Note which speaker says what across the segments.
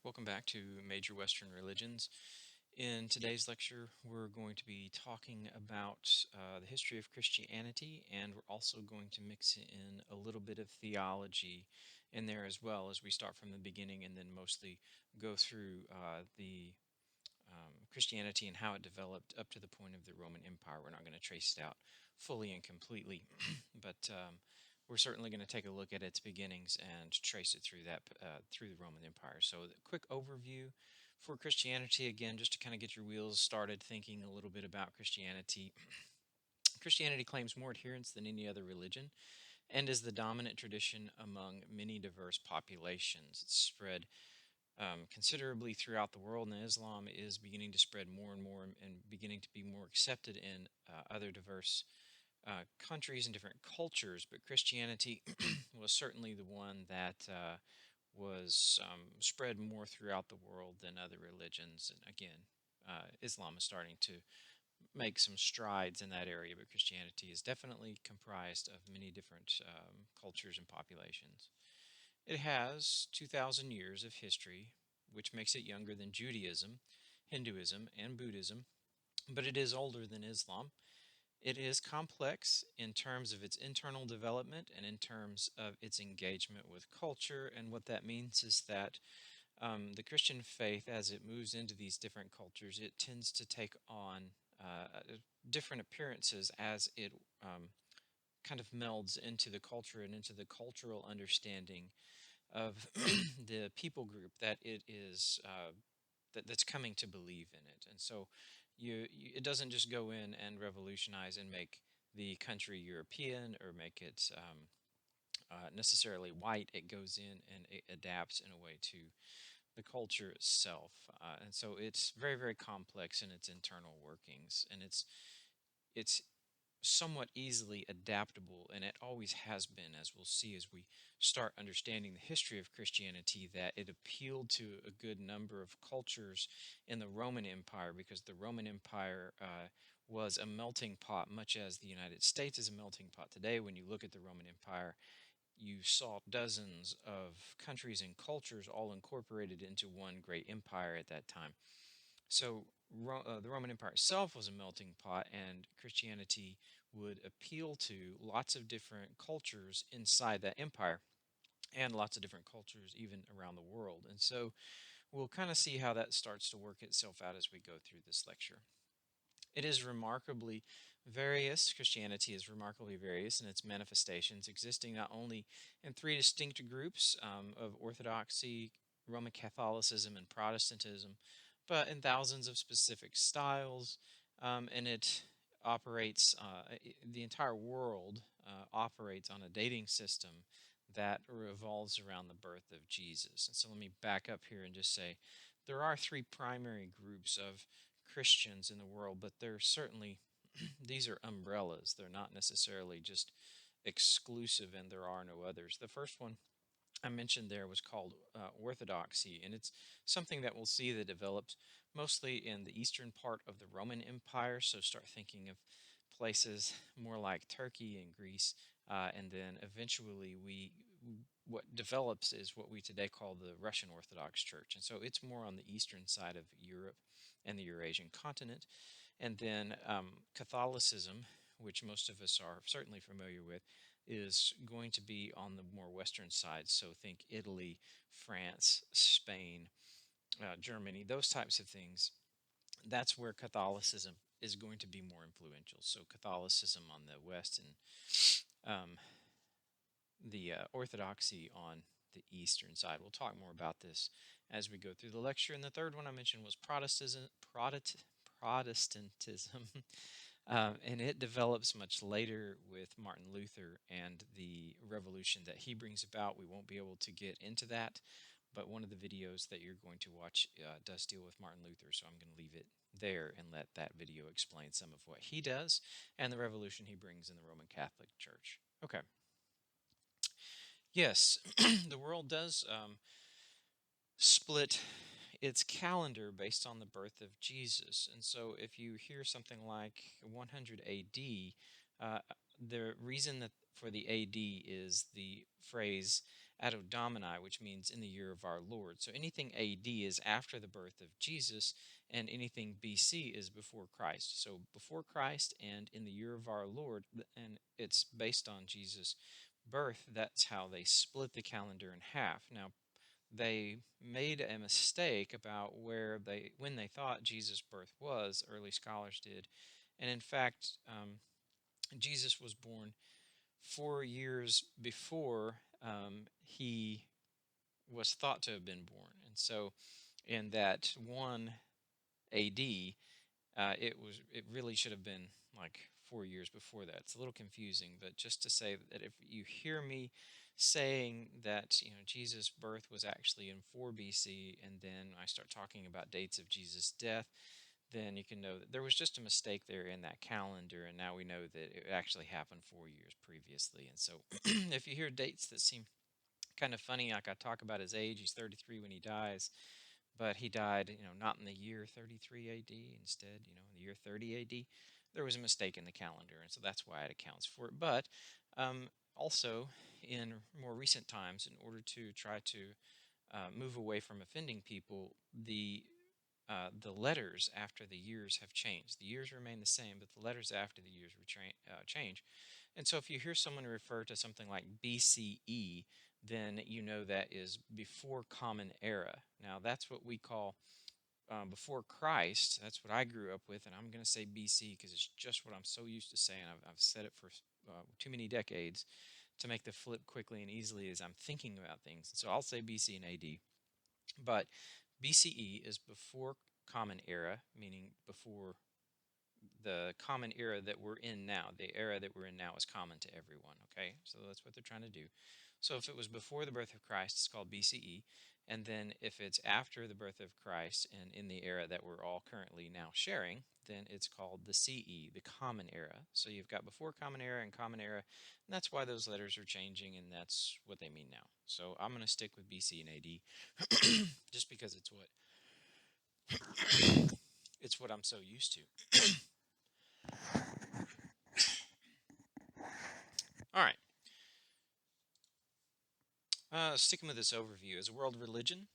Speaker 1: Welcome back to Major Western Religions. In today's lecture, we're going to be talking about the history of Christianity, and we're also going to mix in a little bit of theology in there as well as we start from the beginning and then mostly go through the Christianity and how it developed up to the point of the Roman Empire. We're not going to trace it out fully and completely, but we're certainly going to take a look at its beginnings and trace it through through the Roman Empire. So, a quick overview for Christianity again, just to kind of get your wheels started thinking a little bit about Christianity. Christianity claims more adherents than any other religion and is the dominant tradition among many diverse populations. It's spread considerably throughout the world, and Islam is beginning to spread more and more and beginning to be more accepted in other diverse countries and different cultures. But Christianity was certainly the one that was spread more throughout the world than other religions. And again, Islam is starting to make some strides in that area, but Christianity is definitely comprised of many different cultures and populations. It has 2,000 years of history, which makes it younger than Judaism, Hinduism, and Buddhism, but it is older than Islam. It is complex in terms of its internal development and in terms of its engagement with culture. And what that means is that the Christian faith, as it moves into these different cultures, it tends to take on different appearances as it kind of melds into the culture and into the cultural understanding of the people group that it is that's coming to believe in it. And so it doesn't just go in and revolutionize and make the country European or make it necessarily white. It goes in and it adapts in a way to the culture itself. And so it's very, very complex in its internal workings, and it's somewhat easily adaptable, and it always has been, as we'll see as we start understanding the history of Christianity, that it appealed to a good number of cultures in the Roman Empire, because the Roman Empire was a melting pot, much as the United States is a melting pot today. When you look at the Roman Empire, you saw dozens of countries and cultures all incorporated into one great empire at that time. So the Roman Empire itself was a melting pot, and Christianity would appeal to lots of different cultures inside that empire and lots of different cultures even around the world. And so we'll kind of see how that starts to work itself out as we go through this lecture. It is remarkably various. Christianity is remarkably various in its manifestations, existing not only in three distinct groups of Orthodoxy, Roman Catholicism, and Protestantism, but in thousands of specific styles. And it operates, the entire world operates on a dating system that revolves around the birth of Jesus. And so let me back up here and just say there are three primary groups of Christians in the world, but they're certainly, these are umbrellas. They're not necessarily just exclusive, and there are no others. The first one I mentioned there was called Orthodoxy, and it's something that we'll see that develops mostly in the eastern part of the Roman Empire. So start thinking of places more like Turkey and Greece, and then eventually what develops is what we today call the Russian Orthodox Church, and so it's more on the eastern side of Europe and the Eurasian continent. And then Catholicism, which most of us are certainly familiar with, is going to be on the more western side. So think Italy, France, Spain, Germany, those types of things. That's where Catholicism is going to be more influential. So Catholicism on the west, and um, the Orthodoxy on the eastern side. We'll talk more about this as we go through the lecture. And the third one I mentioned was Protestantism. And it develops much later with Martin Luther and the revolution that he brings about. We won't be able to get into that, but one of the videos that you're going to watch does deal with Martin Luther, so I'm going to leave it there and let that video explain some of what he does and the revolution he brings in the Roman Catholic Church. Okay. Yes, the world does split its calendar based on the birth of Jesus. And so if you hear something like 100 AD, the reason that for the AD is the phrase Anno Domini, which means in the year of our Lord. So anything AD is after the birth of Jesus, and anything BC is before Christ. So before Christ and in the year of our Lord, and it's based on Jesus' birth. That's how they split the calendar in half. Now, they made a mistake about when they thought Jesus' birth was. Early scholars did, and in fact, Jesus was born 4 years before he was thought to have been born, and so in that 1 A.D., it really should have been like 4 years before that. It's a little confusing, but just to say that if you hear me saying that Jesus' birth was actually in 4 BC, and then I start talking about dates of Jesus' death, then you can know that there was just a mistake there in that calendar, and now we know that it actually happened 4 years previously. And so, if you hear dates that seem kind of funny, like I talk about his age, he's 33 when he dies, but he died, not in the year 33 AD, instead, in the year 30 AD. There was a mistake in the calendar, and so that's why it accounts for it. But also, in more recent times, in order to try to move away from offending people, the letters after the years have changed. The years remain the same, but the letters after the years change. And so if you hear someone refer to something like BCE, then you know that is before Common Era. Now, that's what we call before Christ. That's what I grew up with, and I'm going to say BC because it's just what I'm so used to saying. I've said it for too many decades to make the flip quickly and easily as I'm thinking about things. So I'll say BC and AD. But BCE is before Common Era, meaning before the common era that we're in now. The era that we're in now is common to everyone, okay? So that's what they're trying to do. So if it was before the birth of Christ, it's called BCE. And then if it's after the birth of Christ and in the era that we're all currently now sharing, then it's called the CE, the Common Era. So you've got before Common Era and Common Era, and that's why those letters are changing, and that's what they mean now. So I'm going to stick with BC and AD just because it's what I'm so used to. All right. Sticking with this overview, as a world religion,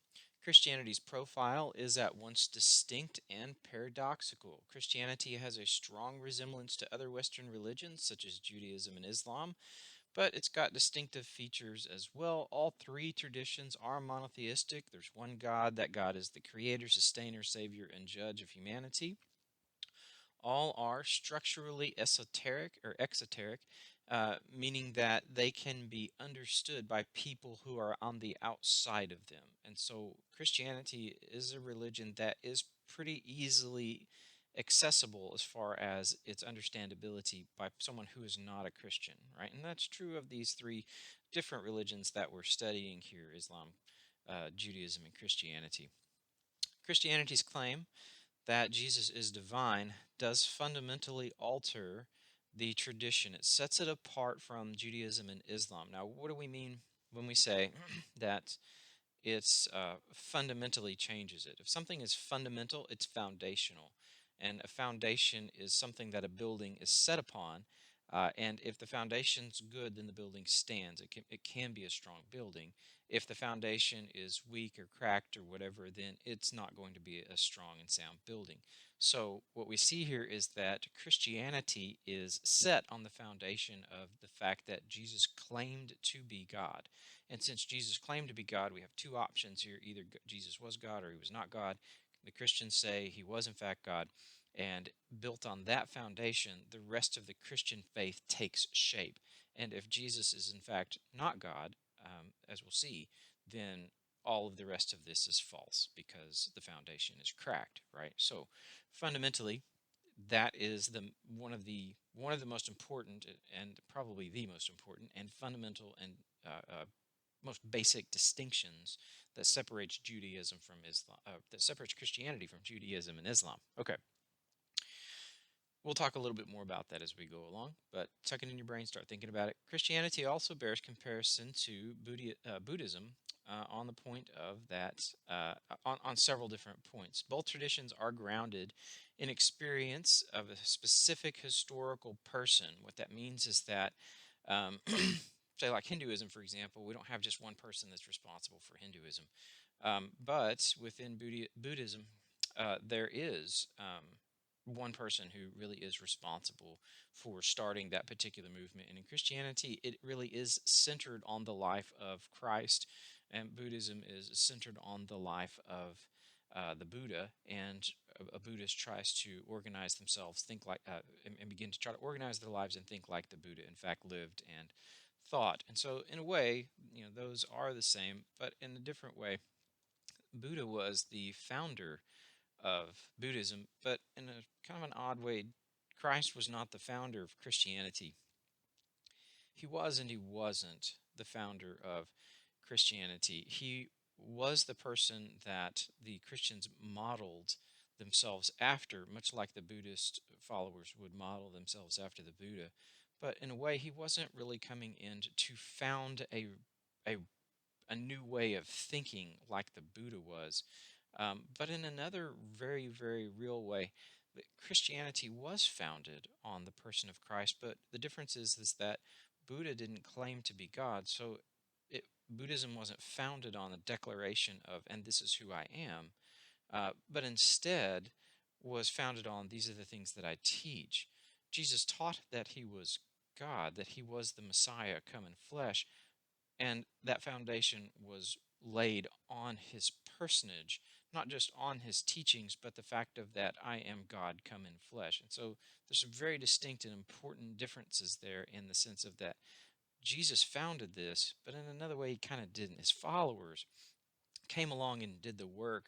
Speaker 1: Christianity's profile is at once distinct and paradoxical. Christianity has a strong resemblance to other Western religions, such as Judaism and Islam, but it's got distinctive features as well. All three traditions are monotheistic. There's one God. That God is the creator, sustainer, savior, and judge of humanity. All are structurally esoteric or exoteric, meaning that they can be understood by people who are on the outside of them. And so Christianity is a religion that is pretty easily accessible as far as its understandability by someone who is not a Christian, right? And that's true of these three different religions that we're studying here: Islam, Judaism, and Christianity. Christianity's claim that Jesus is divine does fundamentally alter the tradition. It sets it apart from Judaism and Islam. Now, what do we mean when we say that it's fundamentally changes it? If something is fundamental, it's foundational. And a foundation is something that a building is set upon. And if the foundation's good, then the building stands. It can be a strong building. If the foundation is weak or cracked or whatever, then it's not going to be a strong and sound building. So what we see here is that Christianity is set on the foundation of the fact that Jesus claimed to be God. And since Jesus claimed to be God, we have two options here. Either Jesus was God or he was not God. The Christians say he was in fact God. And built on that foundation, the rest of the Christian faith takes shape. And if Jesus is in fact not God, as we'll see, then all of the rest of this is false because the foundation is cracked, right? So fundamentally, that is one of the most important and probably the most important and fundamental and most basic distinctions that separates Judaism from Islam, that separates Christianity from Judaism and Islam. Okay. We'll talk a little bit more about that as we go along, but tuck it in your brain, start thinking about it. Christianity also bears comparison to Buddhism on the point of that, on several different points. Both traditions are grounded in experience of a specific historical person. What that means is that say like Hinduism, for example, we don't have just one person that's responsible for Hinduism. But within Buddhism, there is one person who really is responsible for starting that particular movement. And in Christianity, it really is centered on the life of Christ, and Buddhism is centered on the life of the Buddha. And a Buddhist tries to organize themselves, think like, and begin to try to organize their lives and think like the Buddha, in fact, lived and thought. And so, in a way, those are the same, but in a different way. Buddha was the founder of Buddhism, but in a kind of an odd way, Christ was not the founder of Christianity. He was and he wasn't the founder of Christianity. He was the person that the Christians modeled themselves after, much like the Buddhist followers would model themselves after the Buddha. But in a way, he wasn't really coming in to found a, a new way of thinking like the Buddha was. But in another very, very real way, Christianity was founded on the person of Christ. But the difference is that Buddha didn't claim to be God, so Buddhism wasn't founded on the declaration of "and this is who I am," but instead was founded on "these are the things that I teach." Jesus taught that he was God, that he was the Messiah come in flesh, and that foundation was laid on his personage, not just on his teachings, but the fact of that I am God come in flesh. And so there's some very distinct and important differences there in the sense of that Jesus founded this, but in another way, he kind of didn't. His followers came along and did the work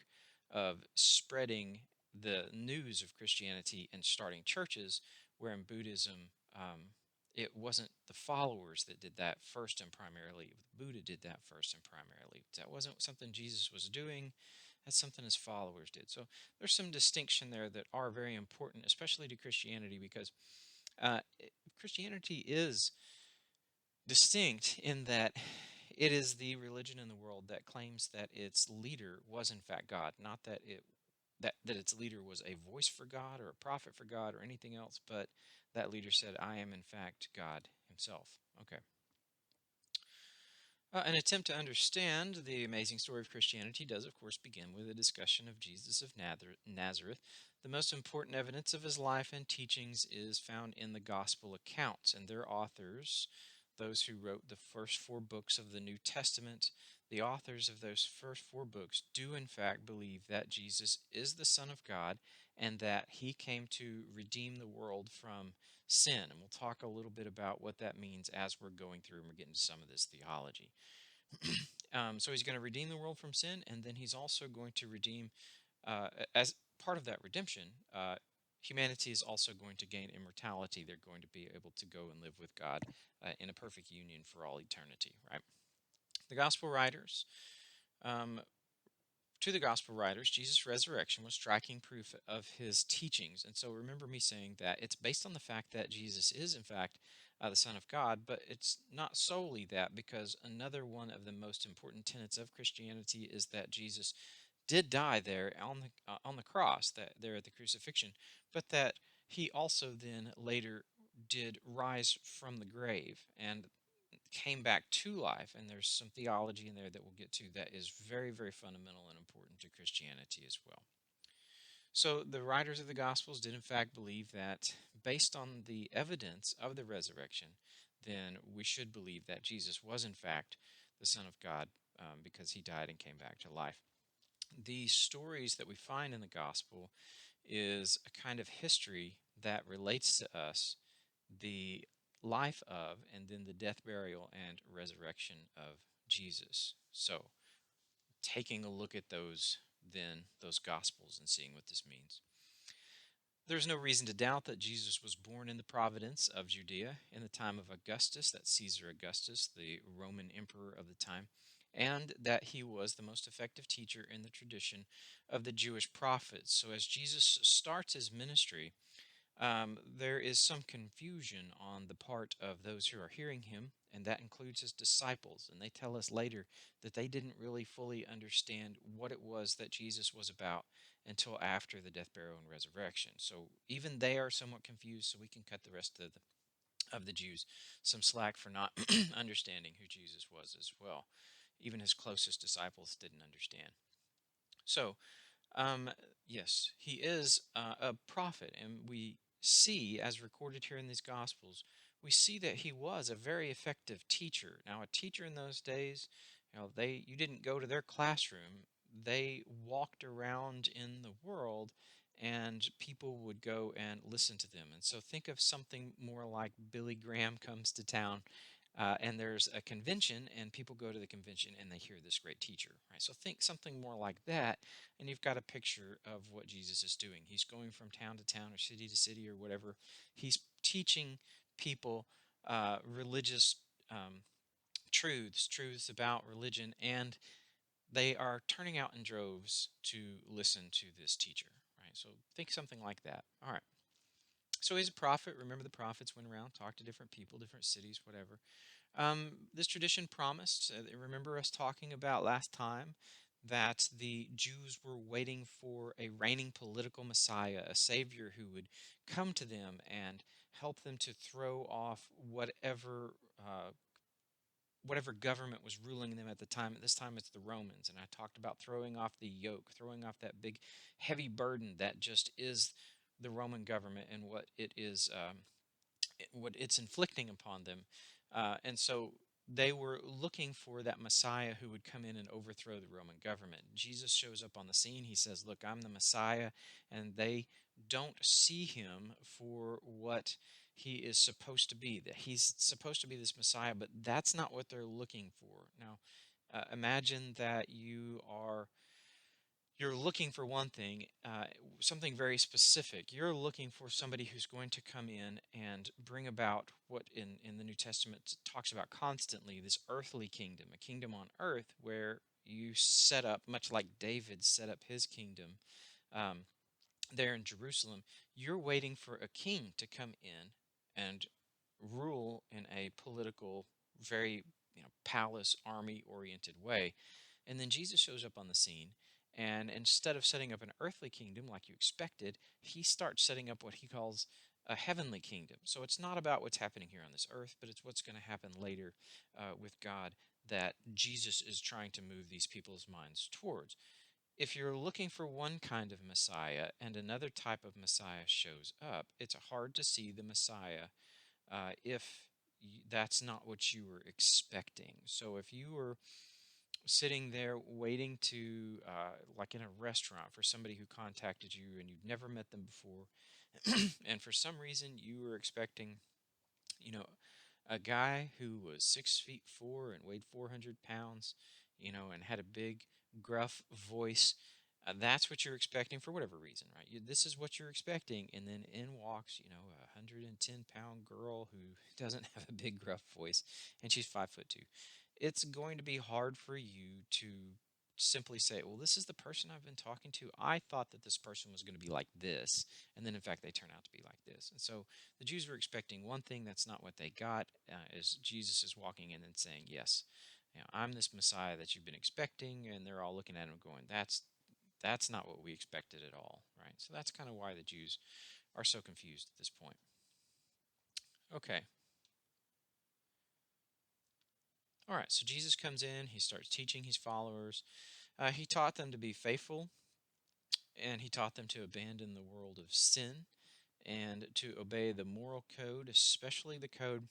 Speaker 1: of spreading the news of Christianity and starting churches, where in Buddhism, it wasn't the followers that did that first and primarily. Buddha did that first and primarily. That wasn't something Jesus was doing. That's something his followers did. So there's some distinction there that are very important, especially to Christianity, because uh, Christianity is distinct in that it is the religion in the world that claims that its leader was in fact God, not that that its leader was a voice for God or a prophet for God or anything else, but that leader said, "I am in fact God himself." Okay. An attempt to understand the amazing story of Christianity does, of course, begin with a discussion of Jesus of Nazareth. The most important evidence of his life and teachings is found in the gospel accounts, and their authors, those who wrote the first four books of the New Testament, the authors of those first four books do, in fact, believe that Jesus is the Son of God and that he came to redeem the world from sin. And we'll talk a little bit about what that means as we're going through and we're getting to some of this theology. So he's going to redeem the world from sin, and then he's also going to redeem, as part of that redemption, humanity is also going to gain immortality. They're going to be able to go and live with God in a perfect union for all eternity, right? The gospel writers, um, to the gospel writers, Jesus' resurrection was striking proof of his teachings. And so remember me saying that it's based on the fact that Jesus is, in fact, the Son of God, but it's not solely that, because another one of the most important tenets of Christianity is that Jesus did die there on the cross, that there at the crucifixion, but that he also then later did rise from the grave and came back to life. And there's some theology in there that we'll get to that is very, very fundamental and important to Christianity as well. So the writers of the Gospels did in fact believe that, based on the evidence of the resurrection, then we should believe that Jesus was in fact the Son of God, because he died and came back to life. The stories that we find in the Gospel is a kind of history that relates to us the life of, and then the death, burial, and resurrection of Jesus. So, taking a look at those gospels and seeing what this means. There's no reason to doubt that Jesus was born in the province of Judea in the time of Augustus, that's Caesar Augustus, the Roman emperor of the time, and that he was the most effective teacher in the tradition of the Jewish prophets. So as Jesus starts his ministry, there is some confusion on the part of those who are hearing him, and that includes his disciples. And they tell us later that they didn't really fully understand what it was that Jesus was about until after the death, burial, and resurrection. So even they are somewhat confused, so we can cut the rest of of the Jews some slack for not understanding who Jesus was as well. Even his closest disciples didn't understand. So, um, yes, he is a prophet, and we see, as recorded here in these Gospels, we see that he was a very effective teacher. Now, a teacher in those days, you didn't go to their classroom; they walked around in the world, and people would go and listen to them. And so, think of something more like Billy Graham comes to town. And there's a convention, and people go to the convention and they hear this great teacher, right? So think something more like that, and you've got a picture of what Jesus is doing. He's going from town to town or city to city or whatever. He's teaching people religious um, truths about religion, and they are turning out in droves to listen to this teacher, right? So think something like that. All right. So he's a prophet. Remember, the prophets went around, talked to different people, different cities, whatever. This tradition promised, remember us talking about last time, that the Jews were waiting for a reigning political Messiah, a Savior who would come to them and help them to throw off whatever government was ruling them at the time. At this time, it's the Romans, and I talked about throwing off the yoke, throwing off that big, heavy burden that just is the Roman government and what it's inflicting upon them. And so they were looking for that Messiah who would come in and overthrow the Roman government. Jesus shows up on the scene. He says, "Look, I'm the Messiah." And they don't see him for what he is supposed to be, that he's supposed to be this Messiah, but that's not what they're looking for. Now, imagine that you're looking for one thing, something very specific. You're looking for somebody who's going to come in and bring about what in the New Testament talks about constantly, this earthly kingdom, a kingdom on earth where you set up, much like David set up his kingdom um, there in Jerusalem. You're waiting for a king to come in and rule in a political, very palace army oriented way. And then Jesus shows up on the scene, and instead of setting up an earthly kingdom like you expected, he starts setting up what he calls a heavenly kingdom. So it's not about what's happening here on this earth, but it's what's going to happen later with God that Jesus is trying to move these people's minds towards. If you're looking for one kind of Messiah and another type of Messiah shows up, it's hard to see the Messiah if that's not what you were expecting. So if you were sitting there waiting to, like in a restaurant, for somebody who contacted you and you've never met them before, and for some reason you were expecting, you know, a guy who was 6'4" and weighed 400 pounds, and had a big, gruff voice. That's what you're expecting for whatever reason, right? This is what you're expecting, and then in walks, a 110-pound girl who doesn't have a big, gruff voice, and she's 5'2". It's going to be hard for you to simply say, well, this is the person I've been talking to. I thought that this person was going to be like this, and then in fact they turn out to be like this. And so the Jews were expecting one thing. That's not what they got. As Jesus is walking in and saying, yes, I'm this Messiah that you've been expecting. And they're all looking at him going, that's not what we expected at all, right? So that's kind of why the Jews are so confused at this point. Okay. All right, so Jesus comes in, he starts teaching his followers. He taught them to be faithful, and he taught them to abandon the world of sin and to obey the moral code, especially the code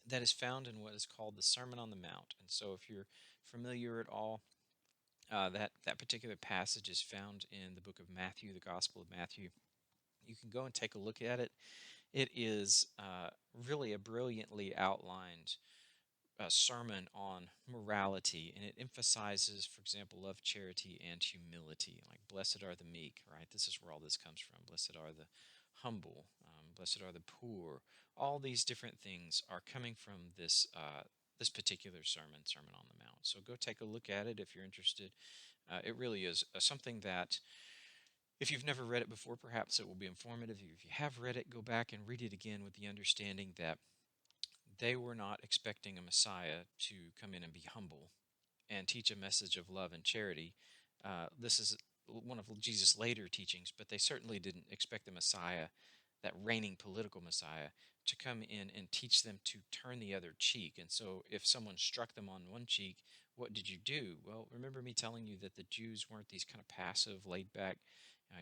Speaker 1: that is found in what is called the Sermon on the Mount. And so, if you're familiar at all, that particular passage is found in the book of Matthew, the Gospel of Matthew. You can go and take a look at it. It is really a brilliantly outlined sermon on morality, and it emphasizes, for example, love, charity, and humility. Like, blessed are the meek, right? This is where all this comes from. Blessed are the humble. Blessed are the poor. All these different things are coming from this particular Sermon on the Mount. So go take a look at it if you're interested. It really is something that, if you've never read it before, perhaps it will be informative. If you have read it, go back and read it again with the understanding that they were not expecting a Messiah to come in and be humble and teach a message of love and charity. This is one of Jesus' later teachings, but they certainly didn't expect the Messiah, that reigning political Messiah, to come in and teach them to turn the other cheek. And so if someone struck them on one cheek, what did you do? Well, remember me telling you that the Jews weren't these kind of passive, laid back,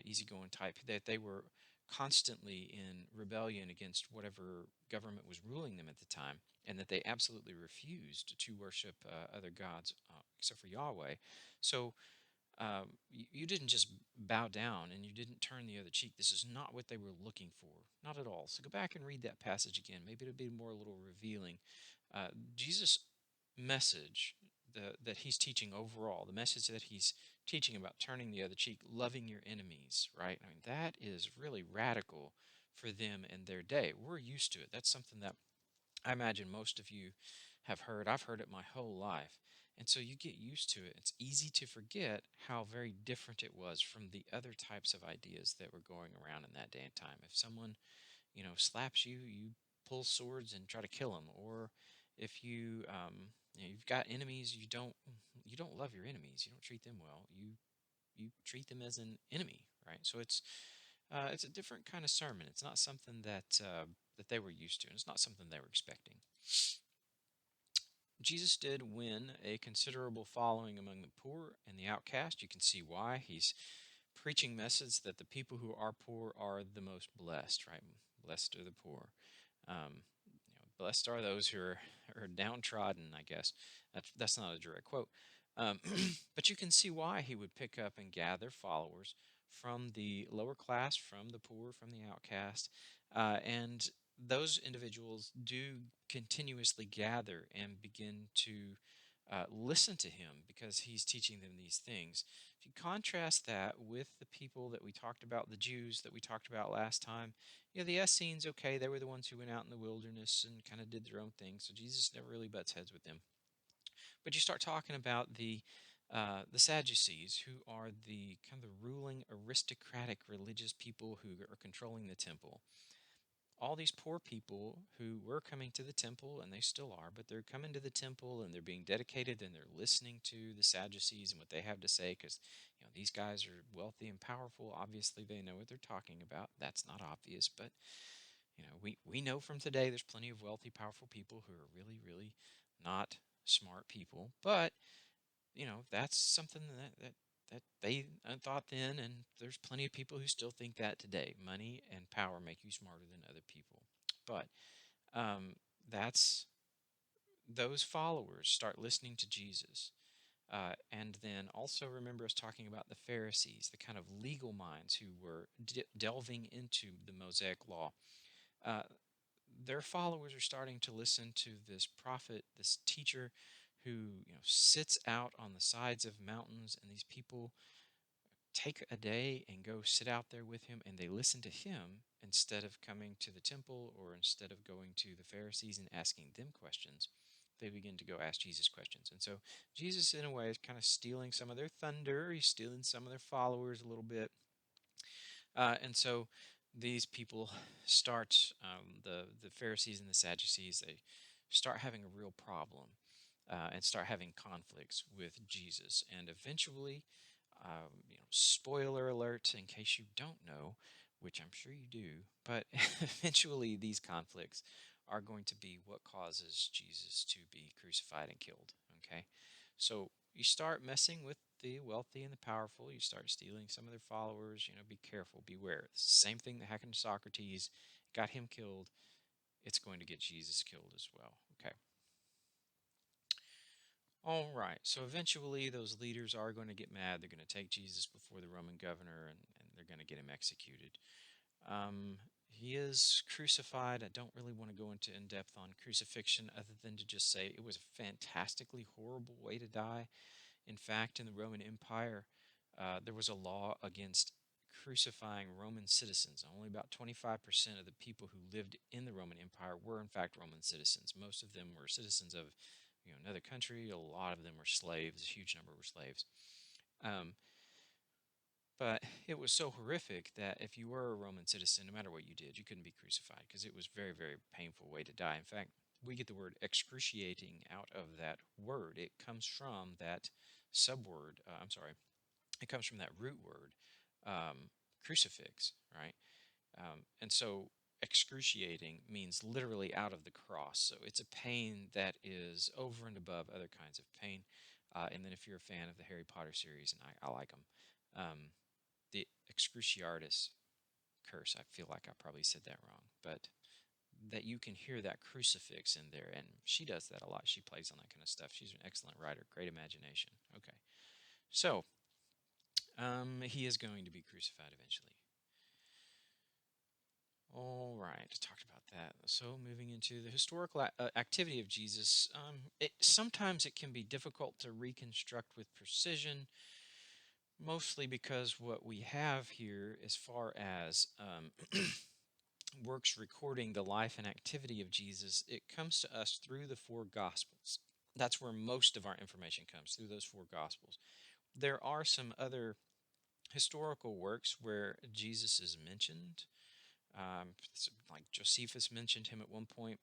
Speaker 1: easygoing type, that they were constantly in rebellion against whatever government was ruling them at the time, and that they absolutely refused to worship other gods except for Yahweh. So you didn't just bow down and you didn't turn the other cheek. This is not what they were looking for, not at all. So go back and read that passage again. Maybe it'll be more a little revealing. Jesus' message that he's teaching overall, the message that he's teaching about turning the other cheek, loving your enemies, right? I mean, that is really radical for them in their day. We're used to it. That's something that I imagine most of you have heard. I've heard it my whole life. And so you get used to it. It's easy to forget how very different it was from the other types of ideas that were going around in that day and time. If someone, slaps you, you pull swords and try to kill them. Or if you've got enemies, you don't love your enemies. You don't treat them well. You treat them as an enemy, right? So it's a different kind of sermon. It's not something that they were used to, and it's not something they were expecting. Jesus did win a considerable following among the poor and the outcast. You can see why. He's preaching message that the people who are poor are the most blessed, right? Blessed are the poor. Blessed are those who are downtrodden, I guess. That's not a direct quote. Um, but you can see why he would pick up and gather followers from the lower class, from the poor, from the outcast. And those individuals do continuously gather and begin to listen to him because he's teaching them these things. If you contrast that with the people that we talked about, the Jews that we talked about last time, the Essenes, okay, they were the ones who went out in the wilderness and kind of did their own thing, so Jesus never really butts heads with them. But you start talking about the Sadducees, who are the kind of the ruling aristocratic religious people who are controlling the temple. All these poor people who were coming to the temple, and they still are, but they're coming to the temple and they're being dedicated and they're listening to the Sadducees and what they have to say because these guys are wealthy and powerful. Obviously, they know what they're talking about. That's not obvious, but we know from today there's plenty of wealthy, powerful people who are really, really not smart people. But that's something that they thought then, and there's plenty of people who still think that today. Money and power make you smarter than other people. But that's those followers start listening to Jesus. And then also remember us talking about the Pharisees, the kind of legal minds who were delving into the Mosaic law. Uh, their followers are starting to listen to this prophet, this teacher who sits out on the sides of mountains, and these people take a day and go sit out there with him, and they listen to him instead of coming to the temple or instead of going to the Pharisees and asking them questions. They begin to go ask Jesus questions. And so Jesus, in a way, is kind of stealing some of their thunder. He's stealing some of their followers a little bit. And so these people start, the Pharisees and the Sadducees, they start having a real problem and start having conflicts with Jesus. And eventually, spoiler alert in case you don't know, which I'm sure you do, but eventually these conflicts are going to be what causes Jesus to be crucified and killed. Okay? So you start messing with the wealthy and the powerful, you start stealing some of their followers, be careful, beware. It's the same thing that happened to Socrates, got him killed, it's going to get Jesus killed as well. Okay. All right, so eventually those leaders are going to get mad. They're going to take Jesus before the Roman governor and they're going to get him executed. He is crucified. I don't really want to go into in depth on crucifixion other than to just say it was a fantastically horrible way to die. In fact, in the Roman Empire, there was a law against crucifying Roman citizens. Only about 25% of the people who lived in the Roman Empire were, in fact, Roman citizens. Most of them were citizens of another country. A lot of them were slaves. A huge number were slaves. Um, but it was so horrific that if you were a Roman citizen, no matter what you did, you couldn't be crucified because it was a very, very painful way to die. In fact, we get the word excruciating out of that word. It comes from that subword. It comes from that root word, crucifix, right? And so excruciating means literally out of the cross. So it's a pain that is over and above other kinds of pain. And then if you're a fan of the Harry Potter series, and I like them, the Excruciatis curse, I feel like I probably said that wrong, but that you can hear that crucifix in there, and she does that a lot. She plays on that kind of stuff. She's an excellent writer, great imagination. Okay, so he is going to be crucified eventually. All right, talked about that. So moving into the historical activity of Jesus, sometimes it can be difficult to reconstruct with precision, mostly because what we have here, as far as works recording the life and activity of Jesus, it comes to us through the four Gospels. That's where most of our information comes, through those four Gospels. There are some other historical works where Jesus is mentioned. Like Josephus mentioned him at one point,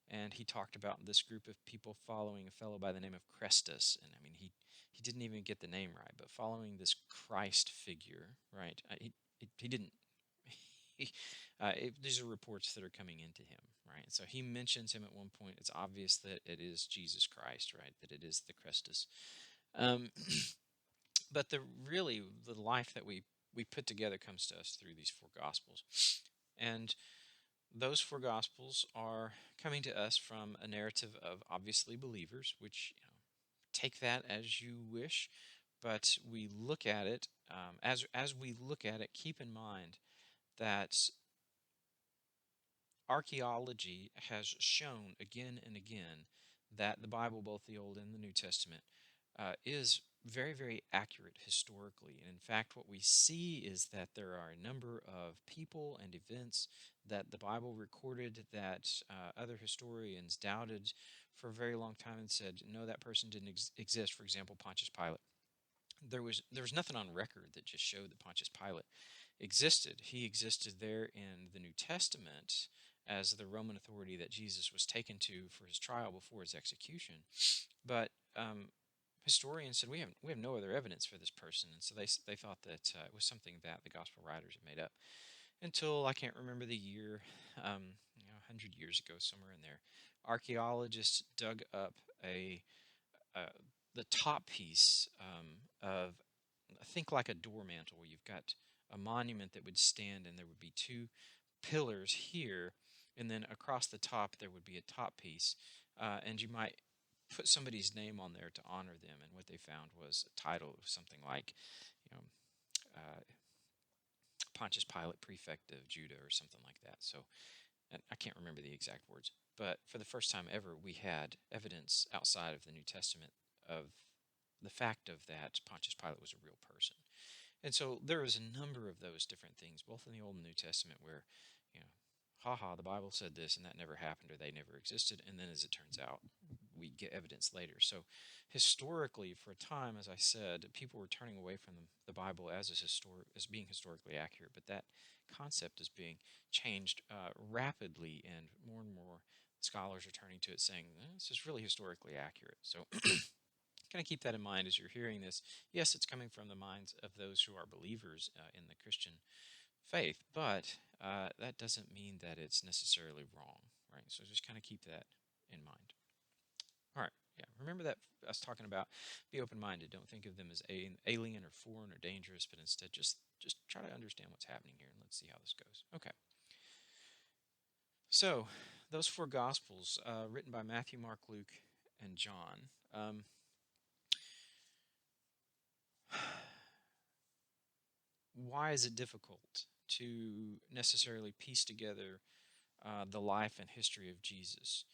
Speaker 1: and he talked about this group of people following a fellow by the name of Chrestus. And I mean, he didn't even get the name right, but following this Christ figure, right? He didn't. These are reports that are coming into him, right? So he mentions him at one point. It's obvious that it is Jesus Christ, right? That it is the Christus. Um, but the life that we put together comes to us through these four Gospels, and those four Gospels are coming to us from a narrative of obviously believers, which take that as you wish, but we look at it as we look at it. Keep in mind that archaeology has shown again and again that the Bible, both the Old and the New Testament, is very, very accurate historically. And in fact, what we see is that there are a number of people and events that the Bible recorded that other historians doubted for a very long time and said, no, that person didn't exist. For example, Pontius Pilate. There was nothing on record that just showed that Pontius Pilate existed. He existed there in the New Testament as the Roman authority that Jesus was taken to for his trial before his execution. But historians said we have no other evidence for this person, and so they thought that it was something that the gospel writers had made up. Until I can't remember the year, 100 years ago, somewhere in there, archaeologists dug up uh, the top piece of, I think, like a door mantle, where you've got a monument that would stand, and there would be two pillars here, and then across the top there would be a top piece, and you might put somebody's name on there to honor them. And what they found was a title of something like, you know, uh, Pontius Pilate, prefect of Judah, or something like that. So, and I can't remember the exact words, but for the first time ever, we had evidence outside of the New Testament of the fact of that Pontius Pilate was a real person. And so there is a number of those different things, both in the Old and New Testament, where, you know, the Bible said this and that never happened, or they never existed. And then, as it turns out, we get evidence later. So historically, for a time, as I said, people were turning away from the Bible as being historically accurate, but that concept is being changed rapidly, and more scholars are turning to it, saying this is really historically accurate. So kind of keep that in mind as you're hearing this. Yes, it's coming from the minds of those who are believers in the Christian faith, but that doesn't mean that it's necessarily wrong, right? So just kind of keep that in mind. All right, yeah. Remember that I was talking about be open-minded. Don't think of them as alien or foreign or dangerous, but instead just try to understand what's happening here, and let's see how this goes. Okay. So those four Gospels, written by Matthew, Mark, Luke, and John. Why is it difficult to necessarily piece together the life and history of Jesus?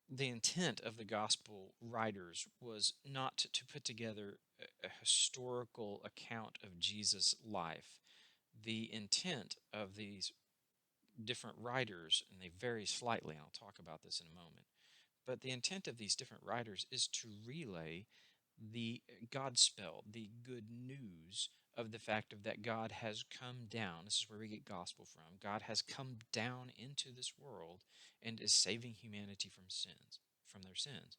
Speaker 1: The intent of the gospel writers was not to put together a historical account of Jesus' life. The intent of these different writers, and they vary slightly, and I'll talk about this in a moment, but the intent of these different writers is to relay the Godspell, the good news of the fact of that God has come down. This is where we get gospel from. God has come down into this world and is saving humanity from their sins.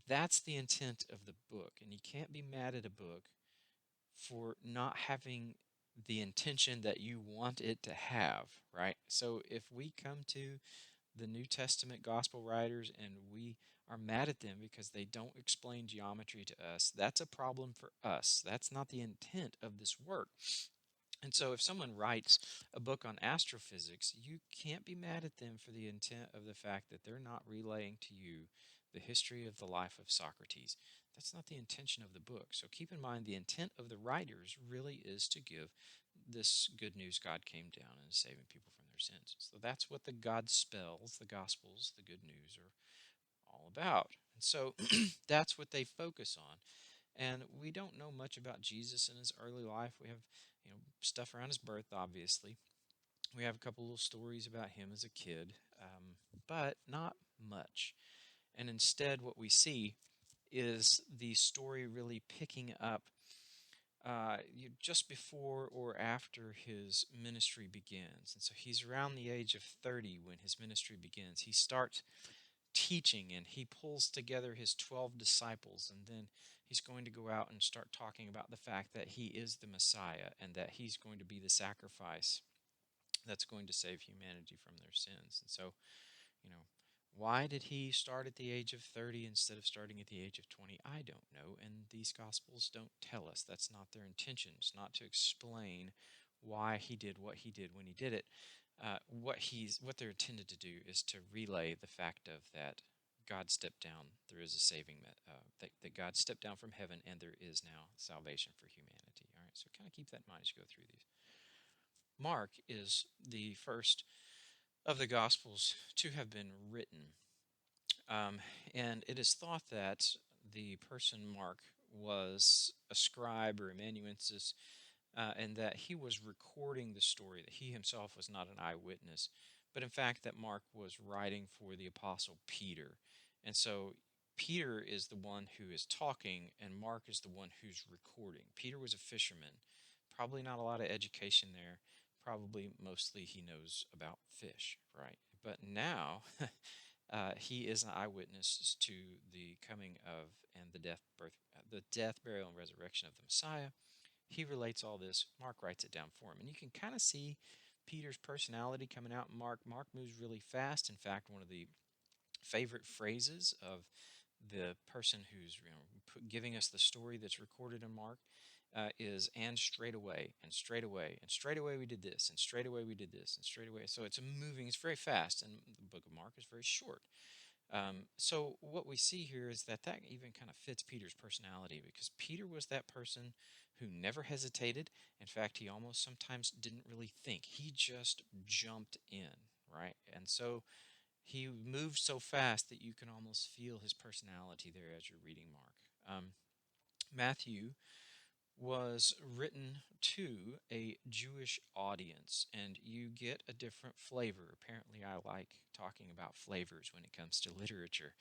Speaker 1: That's the intent of the book, and you can't be mad at a book for not having the intention that you want it to have, right? So if we come to the New Testament gospel writers and we are mad at them because they don't explain geometry to us, that's a problem for us. That's not the intent of this work. And so, if someone writes a book on astrophysics, you can't be mad at them for the intent of the fact that they're not relaying to you the history of the life of Socrates. That's not the intention of the book. So, keep in mind the intent of the writers really is to give this good news God came down and is saving people from their sins. So, that's what the God spells, the Gospels, the good news are all about. And so, that's what they focus on. And we don't know much about Jesus in his early life. We have, stuff around his birth, obviously. We have a couple little stories about him as a kid, but not much. And instead, what we see is the story really picking up just before or after his ministry begins. And so he's around the age of 30 when his ministry begins. He starts teaching and he pulls together his 12 disciples, and then he's going to go out and start talking about the fact that he is the Messiah and that he's going to be the sacrifice that's going to save humanity from their sins. And so, you know, why did he start at the age of 30 instead of starting at the age of 20? I don't know, and these gospels don't tell us. That's not their intention. It's not to explain why he did what he did when he did it. What they're intended to do is to relay the fact of that God stepped down. There is a saving that God stepped down from heaven, and there is now salvation for humanity. All right, so kind of keep that in mind as you go through these. Mark is the first of the Gospels to have been written, um, and it is thought that the person Mark was a scribe or amanuensis, and that he was recording the story, that he himself was not an eyewitness, but in fact that Mark was writing for the Apostle Peter. And so Peter is the one who is talking, and Mark is the one who's recording. Peter was a fisherman, probably not a lot of education there, probably mostly he knows about fish, right? But now he is an eyewitness to the coming of and the death, burial, and resurrection of the Messiah. He relates all this. Mark writes it down for him. And you can kind of see Peter's personality coming out in Mark. Mark moves really fast. In fact, one of the favorite phrases of the person who's giving us the story that's recorded in Mark is "and straight away, and straight away, and straight away we did this, and straight away we did this, and straight away." So it's moving. It's very fast, and the book of Mark is very short. So what we see here is that even kind of fits Peter's personality, because Peter was that person who never hesitated. In fact, he almost sometimes didn't really think. He just jumped in, right? And so he moved so fast that you can almost feel his personality there as you're reading Mark. Matthew was written to a Jewish audience, and you get a different flavor. Apparently, I like talking about flavors when it comes to literature.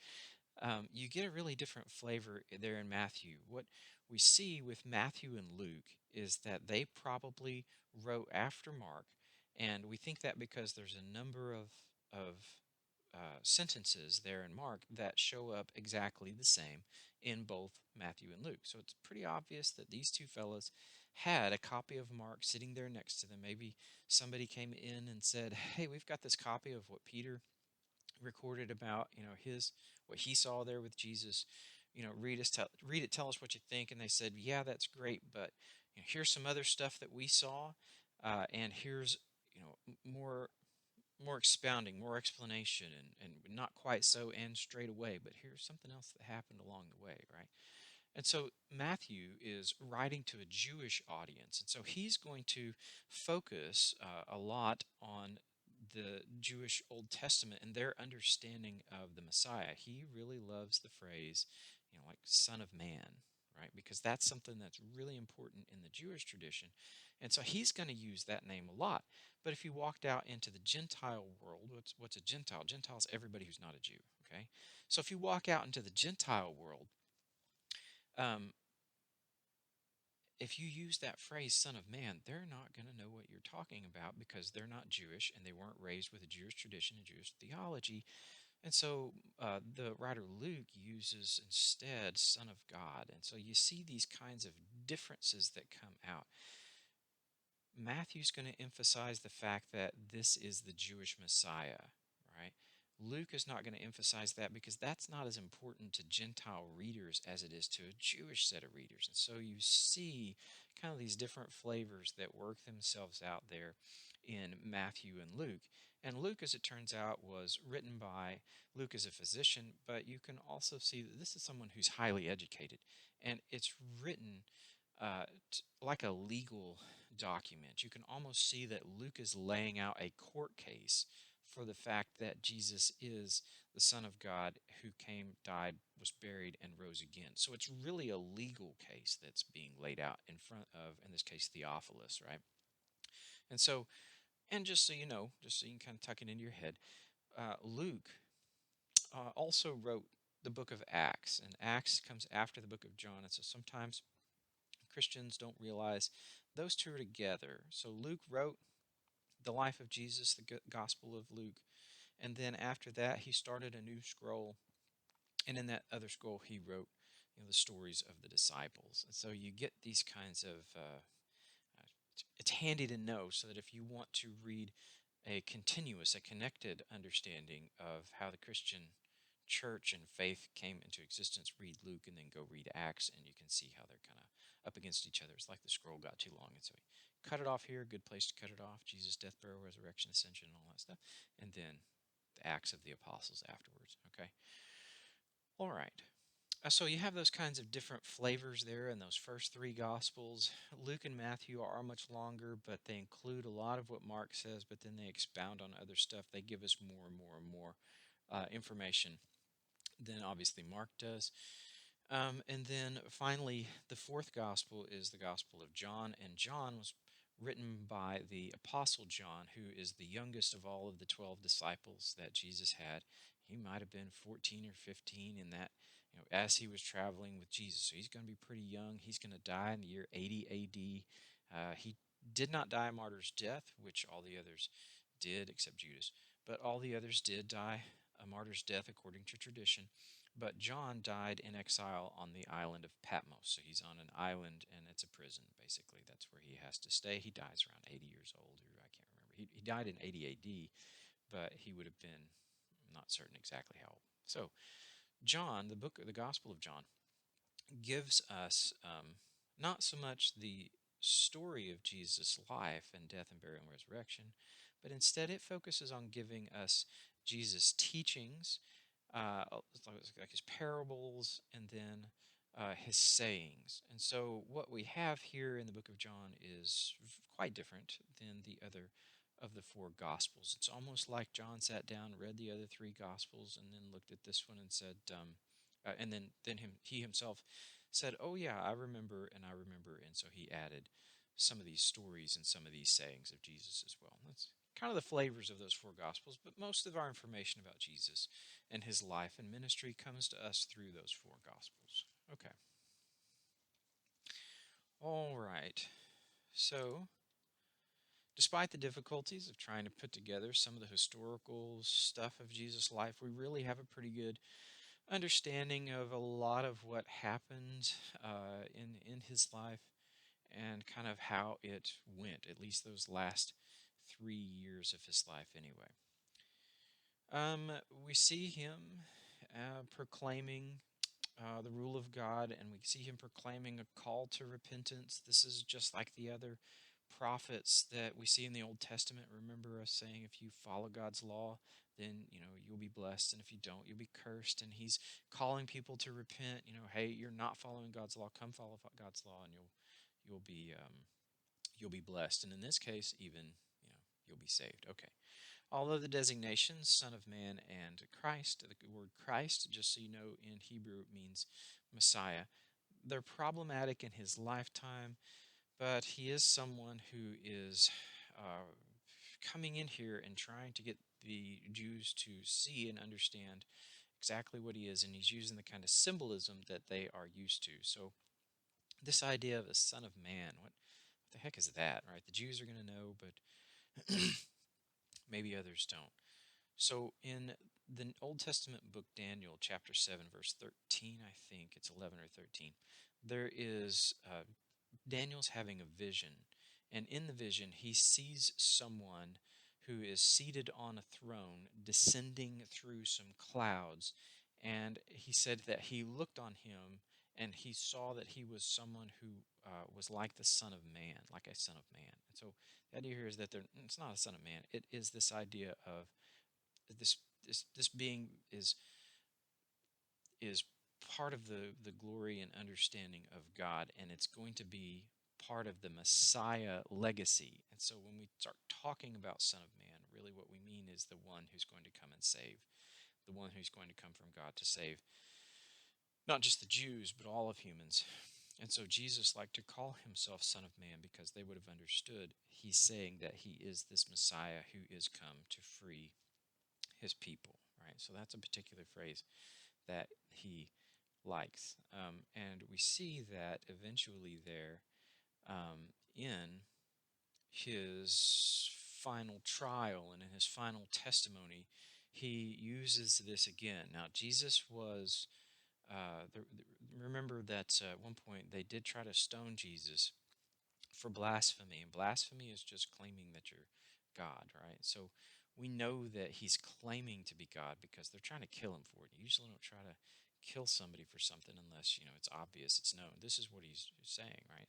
Speaker 1: You get a really different flavor there in Matthew. What we see with Matthew and Luke is that they probably wrote after Mark, and we think that because there's a number of sentences there in Mark that show up exactly the same in both Matthew and Luke. So it's pretty obvious that these two fellows had a copy of Mark sitting there next to them. Maybe somebody came in and said, "Hey, we've got this copy of what Peter recorded about, his what he saw there with Jesus. Read it, tell us what you think." And they said, "Yeah, that's great, but here's some other stuff that we saw, and here's more expounding, more explanation, and not quite so and straight away, but here's something else that happened along the way," right? And so Matthew is writing to a Jewish audience, and so he's going to focus a lot on the Jewish Old Testament and their understanding of the Messiah. He really loves the phrase, like Son of Man, right? Because that's something that's really important in the Jewish tradition. And so he's going to use that name a lot. But if you walked out into the Gentile world, what's a Gentile? Gentile is everybody who's not a Jew, okay? So if you walk out into the Gentile world, um, if you use that phrase "Son of Man," they're not going to know what you're talking about because they're not Jewish and they weren't raised with a Jewish tradition and Jewish theology. And so the writer Luke uses instead "Son of God." And so you see these kinds of differences that come out. Matthew's going to emphasize the fact that this is the Jewish Messiah, right? Luke is not going to emphasize that because that's not as important to Gentile readers as it is to a Jewish set of readers. And so you see kind of these different flavors that work themselves out there in Matthew and Luke. And Luke, as it turns out, was written by Luke as a physician, but you can also see that this is someone who's highly educated. And it's written like a legal document. You can almost see that Luke is laying out a court case for the fact that Jesus is the Son of God who came, died, was buried, and rose again. So it's really a legal case that's being laid out in front of, in this case, Theophilus, right? And so, and just so you know, just so you can kind of tuck it into your head, Luke also wrote the book of Acts, and Acts comes after the book of John. And so sometimes Christians don't realize those two are together. So Luke wrote the life of Jesus, the Gospel of Luke, and then after that he started a new scroll, and in that other scroll he wrote, the stories of the disciples. And so you get these kinds of it's handy to know so that if you want to read a continuous, a connected understanding of how the Christian church and faith came into existence, read Luke and then go read Acts, and you can see how they're kind of up against each other. It's like the scroll got too long, and so he cut it off here. Good place to cut it off. Jesus' death, burial, resurrection, ascension, and all that stuff, and then the Acts of the Apostles afterwards. Okay, all right. So you have those kinds of different flavors there in those first three Gospels. Luke and Matthew are much longer, but they include a lot of what Mark says, but then they expound on other stuff. They give us more and more and more information than obviously Mark does. And then finally, the fourth Gospel is the Gospel of John, and John was written by the Apostle John, who is the youngest of all of the 12 disciples that Jesus had. He might have been 14 or 15 in that, as he was traveling with Jesus. So he's going to be pretty young. He's going to die in the year 80 AD. He did not die a martyr's death, which all the others did, except Judas. But all the others did die a martyr's death according to tradition. But John died in exile on the island of Patmos. So he's on an island, and it's a prison, basically. That's where he has to stay. He dies around 80 years old, or I can't remember. He died in 80 AD, but he would have been, I'm not certain exactly how old. So John, the Gospel of John, gives us not so much the story of Jesus' life and death and burial and resurrection, but instead it focuses on giving us Jesus' teachings, like his parables, and then his sayings. And so what we have here in the book of John is quite different than the other of the four Gospels. It's almost like John sat down, read the other three Gospels, and then looked at this one and said, and then he himself said, "Oh yeah, I remember, and I remember," and so he added some of these stories and some of these sayings of Jesus as well. That's kind of the flavors of those four Gospels, but most of our information about Jesus and his life and ministry comes to us through those four Gospels. Okay. All right. So, despite the difficulties of trying to put together some of the historical stuff of Jesus' life, we really have a pretty good understanding of a lot of what happened in his life and kind of how it went, at least those last 3 years of his life anyway. We see him proclaiming the rule of God, and we see him proclaiming a call to repentance. This is just like the other prophets that we see in the Old Testament. Remember us saying, if you follow God's law, then you'll be blessed, and if you don't, you'll be cursed. And he's calling people to repent. Hey, you're not following God's law. Come follow God's law, and you'll be blessed. And in this case, even you'll be saved. Okay. Although the designations Son of Man and Christ, the word Christ, just so you know, in Hebrew means Messiah, they're problematic in his lifetime, but he is someone who is coming in here and trying to get the Jews to see and understand exactly what he is, and he's using the kind of symbolism that they are used to. So this idea of a Son of Man, what the heck is that, right? The Jews are going to know, but maybe others don't. So in the Old Testament book Daniel, chapter 7, verse 13, I think it's 11 or 13, there is Daniel's having a vision, And in the vision, he sees someone who is seated on a throne descending through some clouds. And he said that he looked on him and he saw that he was someone who was like the Son of Man, like a Son of Man. And so the idea here is that it's not a Son of Man. It is this idea of this this being is part of the glory and understanding of God, and it's going to be part of the Messiah legacy. And so when we start talking about Son of Man, really what we mean is the one who's going to come and save, the one who's going to come from God to save not just the Jews, but all of humans. And so Jesus liked to call himself Son of Man because they would have understood he's saying that he is this Messiah who is come to free his people, right? So that's a particular phrase that he likes. And we see that eventually there in his final trial and in his final testimony, he uses this again. Now, Jesus was, remember that at one point they did try to stone Jesus for blasphemy, and blasphemy is just claiming that you're God, right? So we know that he's claiming to be God because they're trying to kill him for it. You usually don't try to kill somebody for something unless it's obvious, it's known. This is what he's saying, right?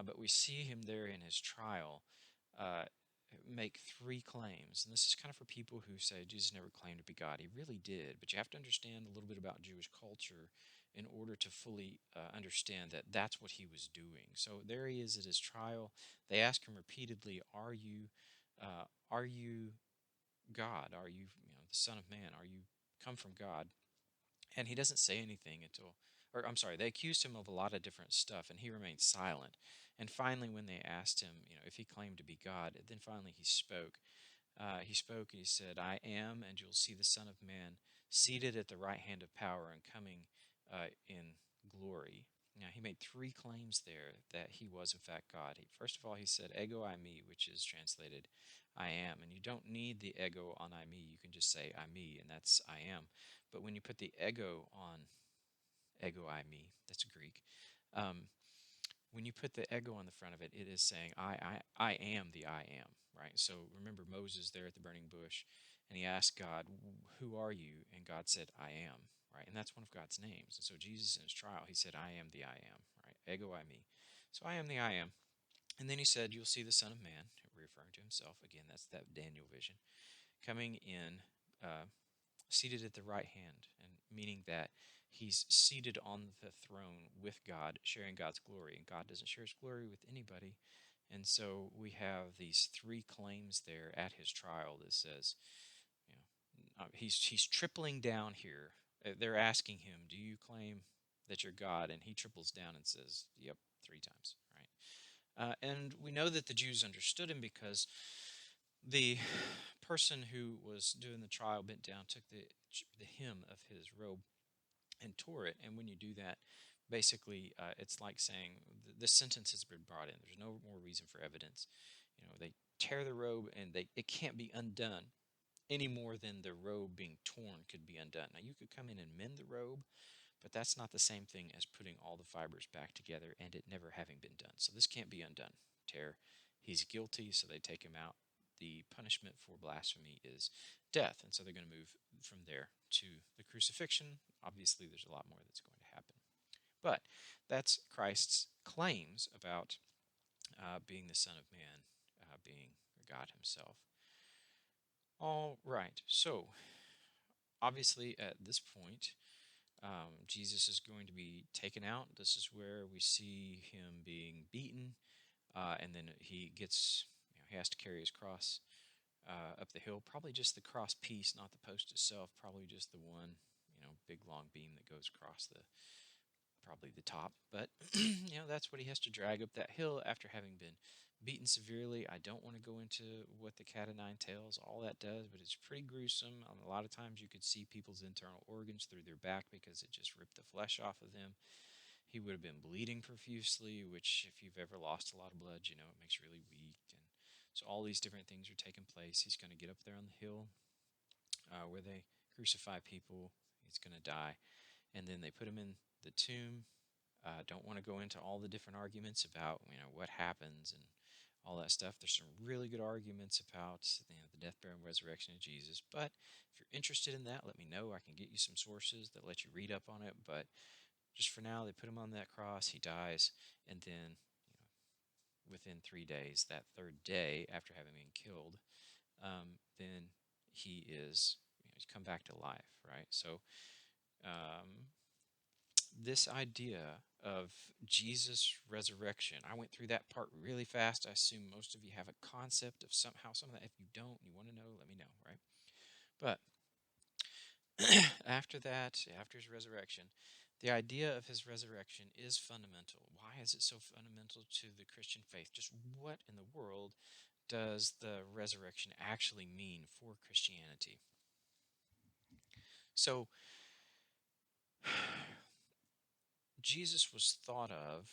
Speaker 1: But we see him there in his trial uh, make three claims, and this is kind of for people who say Jesus never claimed to be God. He really did, but you have to understand a little bit about Jewish culture in order to fully understand that that's what he was doing. So there he is at his trial. They ask him repeatedly, are you God? Are you, the Son of Man? Are you come from God?" And he doesn't say anything until, or I'm sorry, they accused him of a lot of different stuff, and he remained silent. And finally, when they asked him, if he claimed to be God, then finally he spoke. He spoke and he said, "I am, and you'll see the Son of Man seated at the right hand of power and coming in glory." Now, he made three claims there that he was, in fact, God. First of all, he said, "Ego I me," which is translated, "I am." And you don't need the ego on I me. You can just say I me, and that's I am. But when you put the ego on ego I me, that's Greek. Um, when you put the ego on the front of it, it is saying I am the I am, right? So remember Moses there at the burning bush, and he asked God, "Who are you?" And God said, "I am," right? And that's one of God's names. And so Jesus in his trial, he said, "I am the I am," right? Ego I me. So I am the I am. And then he said, "You'll see the Son of Man," referring to himself. Again, that's that Daniel vision, coming in, seated at the right hand, and meaning that he's seated on the throne with God, sharing God's glory, and God doesn't share his glory with anybody. And so we have these three claims there at his trial that says, he's tripling down here. They're asking him, "Do you claim that you're God?" And he triples down and says, "Yep, three times." Right? And we know that the Jews understood him because the person who was doing the trial bent down, took the hem of his robe, and tore it. And when you do that, basically, it's like saying the sentence has been brought in. There's no more reason for evidence. They tear the robe, and it can't be undone any more than the robe being torn could be undone. Now, you could come in and mend the robe, but that's not the same thing as putting all the fibers back together and it never having been done. So this can't be undone. Tear. He's guilty, so they take him out. The punishment for blasphemy is death, and so they're going to move from there to the crucifixion. Obviously, there's a lot more that's going to happen. But that's Christ's claims about being the Son of Man, being God himself. All right, so obviously at this point, Jesus is going to be taken out. This is where we see him being beaten, and then he gets, he has to carry his cross up the hill. Probably just the cross piece, not the post itself. Probably just the one, big long beam that goes across probably the top. But that's what he has to drag up that hill after having been beaten severely. I don't want to go into what the cat o' nine tails, all that does, but it's pretty gruesome. A lot of times you could see people's internal organs through their back because it just ripped the flesh off of them. He would have been bleeding profusely, which if you've ever lost a lot of blood, it makes you really weak. And so all these different things are taking place. He's going to get up there on the hill where they crucify people. He's going to die. And then they put him in the tomb. Don't want to go into all the different arguments about what happens and all that stuff. There's some really good arguments about the death, burial, and resurrection of Jesus. But if you're interested in that, let me know. I can get you some sources that let you read up on it. But just for now, they put him on that cross. He dies, and then within 3 days, that third day after having been killed, then he is he's come back to life, right? So um, this idea of Jesus' resurrection, I went through that part really fast. I assume most of you have a concept of somehow some of that. If you don't, you want to know, let me know, right? But after that, after his resurrection, the idea of his resurrection is fundamental. Why is it so fundamental to the Christian faith? Just what in the world does the resurrection actually mean for Christianity? So, Jesus was thought of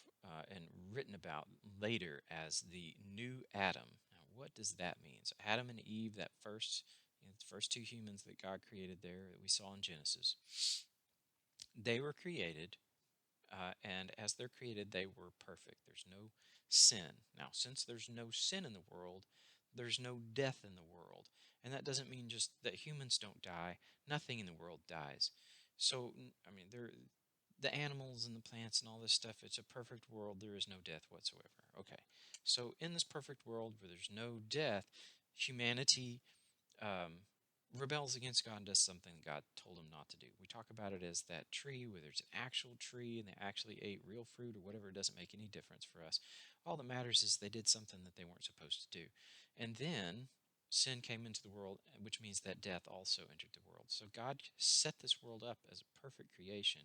Speaker 1: and written about later as the new Adam. Now, what does that mean? So, Adam and Eve, that the first two humans that God created there that we saw in Genesis, they were created, and as they're created, they were perfect. There's no sin. Now, since there's no sin in the world, there's no death in the world. And that doesn't mean just that humans don't die. Nothing in the world dies. So, I mean, the animals and the plants and all this stuff, it's a perfect world. There is no death whatsoever. Okay. So, in this perfect world where there's no death, humanity um, rebels against God and does something God told him not to do. We talk about it as that tree where there's an actual tree and they actually ate real fruit or whatever. It doesn't make any difference for us. All that matters is they did something that they weren't supposed to do. And then sin came into the world, which means that death also entered the world. So God set this world up as a perfect creation,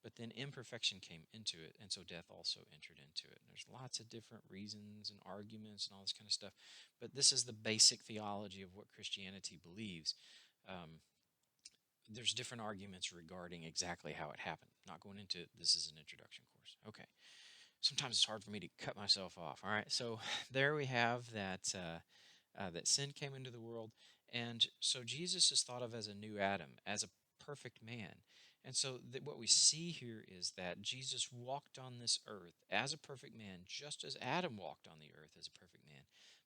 Speaker 1: but then imperfection came into it, and so death also entered into it. And there's lots of different reasons and arguments and all this kind of stuff, but this is the basic theology of what Christianity believes. Um, there's different arguments regarding exactly how it happened. Not going into this is an introduction course. Okay. Sometimes it's hard for me to cut myself off. All right. So there we have that that sin came into the world, and so Jesus is thought of as a new Adam, as a perfect man. And so what we see here is that Jesus walked on this earth as a perfect man, just as Adam walked on the earth as a perfect man.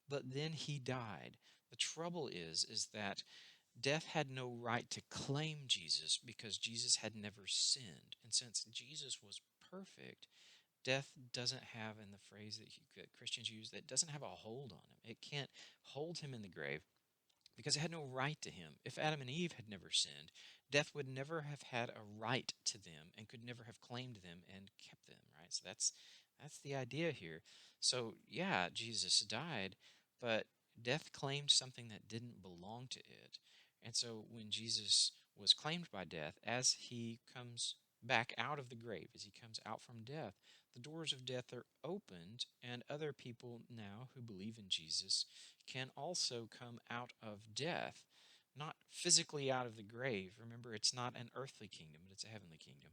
Speaker 1: But then he died. The trouble is that death had no right to claim Jesus because Jesus had never sinned. And since Jesus was perfect, death doesn't have, in the phrase that Christians use, that doesn't have a hold on him. It can't hold him in the grave because it had no right to him. If Adam and Eve had never sinned, death would never have had a right to them and could never have claimed them and kept them, right? So that's the idea here. So yeah, Jesus died, but death claimed something that didn't belong to it. And so when Jesus was claimed by death, as he comes back out of the grave, as he comes out from death, the doors of death are opened, and other people now who believe in Jesus can also come out of death, not physically out of the grave. Remember, it's not an earthly kingdom, but it's a heavenly kingdom.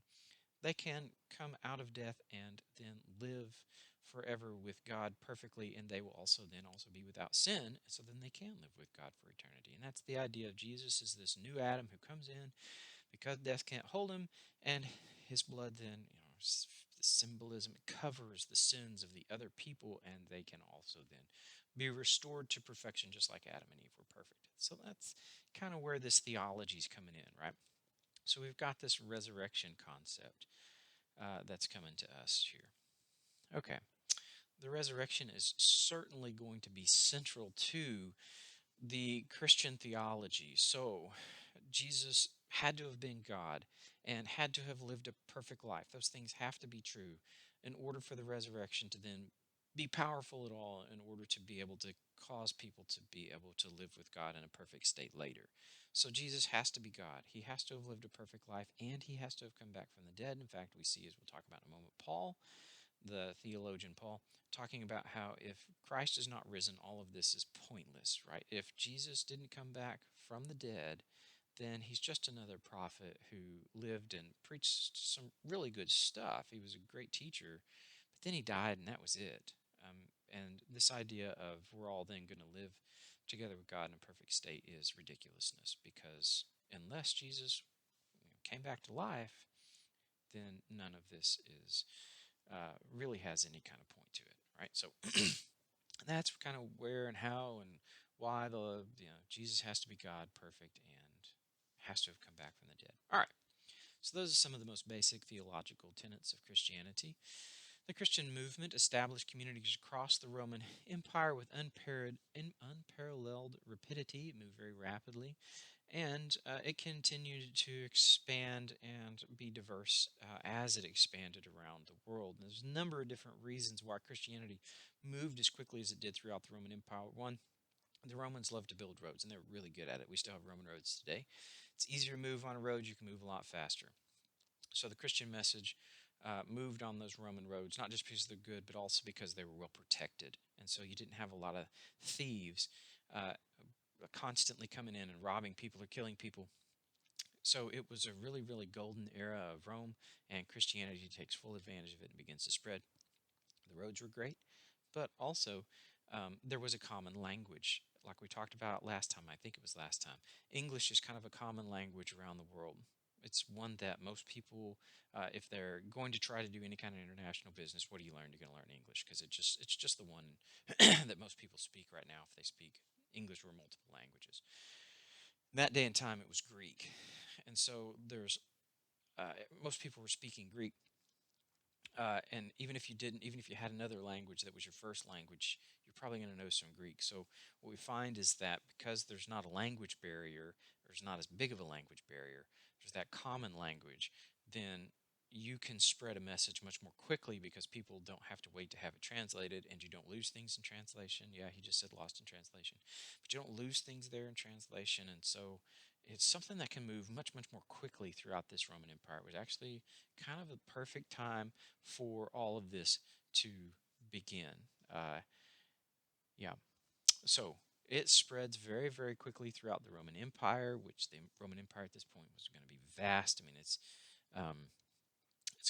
Speaker 1: They can come out of death and then live forever with God perfectly, and they will also then also be without sin, so then they can live with God for eternity. And that's the idea of Jesus, is this new Adam who comes in because death can't hold him, and his blood then, the symbolism covers the sins of the other people, and they can also then be restored to perfection, just like Adam and Eve were perfect. So that's kind of where this theology is coming in, right? So we've got this resurrection concept that's coming to us here. Okay, the resurrection is certainly going to be central to the Christian theology. So Jesus had to have been God and had to have lived a perfect life. Those things have to be true in order for the resurrection to then be powerful at all, in order to be able to cause people to be able to live with God in a perfect state later. So Jesus has to be God. He has to have lived a perfect life, and he has to have come back from the dead. In fact, we see, as we'll talk about in a moment, Paul, the theologian Paul, talking about how if Christ is not risen, all of this is pointless, right? If Jesus didn't come back from the dead, then he's just another prophet who lived and preached some really good stuff. He was a great teacher, but then he died, and that was it. And this idea of we're all then going to live together with God in a perfect state is ridiculousness, because unless Jesus came back to life, then none of this is really has any kind of point to it, right? So And that's kind of where and how and why Jesus has to be God, perfect, and has to have come back from the dead. All right. So those are some of the most basic theological tenets of Christianity. The Christian movement established communities across the Roman Empire with unparalleled rapidity. It moved very rapidly, and it continued to expand and be diverse as it expanded around the world. And there's a number of different reasons why Christianity moved as quickly as it did throughout the Roman Empire. One, the Romans loved to build roads, and they're really good at it. We still have Roman roads today. It's easier to move on a road. You can move a lot faster. So the Christian message moved on those Roman roads, not just because they're good, but also because they were well protected. And so you didn't have a lot of thieves constantly coming in and robbing people or killing people. So it was a really, really golden era of Rome, and Christianity takes full advantage of it and begins to spread. The roads were great, but also there was a common language. Like we talked about last time, I think it was last time. English is kind of a common language around the world. It's one that most people, if they're going to try to do any kind of international business, what do you learn? You're going to learn English because it's just the one that most people speak right now if they speak English or multiple languages. In that day and time, it was Greek, and so there's most people were speaking Greek. And even if you didn't, even if you had another language that was your first language, you're probably going to know some Greek. So what we find is that because there's not a language barrier, there's not as big of a language barrier, there's that common language, then you can spread a message much more quickly because people don't have to wait to have it translated, and you don't lose things in translation. Yeah, he just said lost in translation, but you don't lose things there in translation, and so it's something that can move much, much more quickly throughout this Roman Empire. It was actually kind of a perfect time for all of this to begin. Yeah, so it spreads very, very quickly throughout the Roman Empire, which the Roman Empire at this point was going to be vast. I mean, it's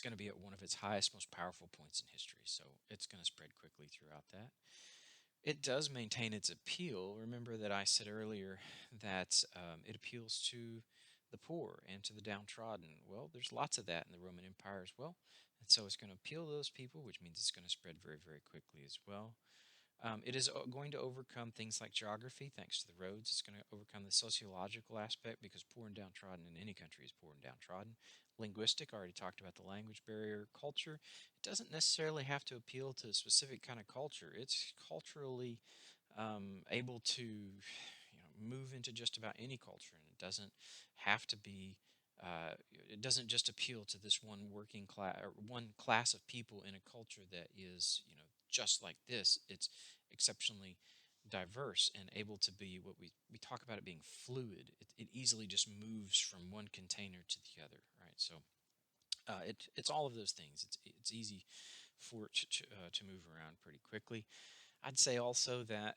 Speaker 1: going to be at one of its highest, most powerful points in history. So it's going to spread quickly throughout that. It does maintain its appeal. Remember that I said earlier that it appeals to the poor and to the downtrodden. Well, there's lots of that in the Roman Empire as well. And so it's going to appeal to those people, which means it's going to spread very, very quickly as well. It is going to overcome things like geography, thanks to the roads. It's going to overcome the sociological aspect because poor and downtrodden in any country is poor and downtrodden. Linguistic, I already talked about the language barrier. Culture, it doesn't necessarily have to appeal to a specific kind of culture. It's culturally able to, move into just about any culture, and it doesn't have to be. It doesn't just appeal to this one working class or one class of people in a culture that is, just like this. It's exceptionally diverse and able to be what we talk about it being fluid. It easily just moves from one container to the other, right? So it's all of those things. It's easy for it to move around pretty quickly. I'd say also that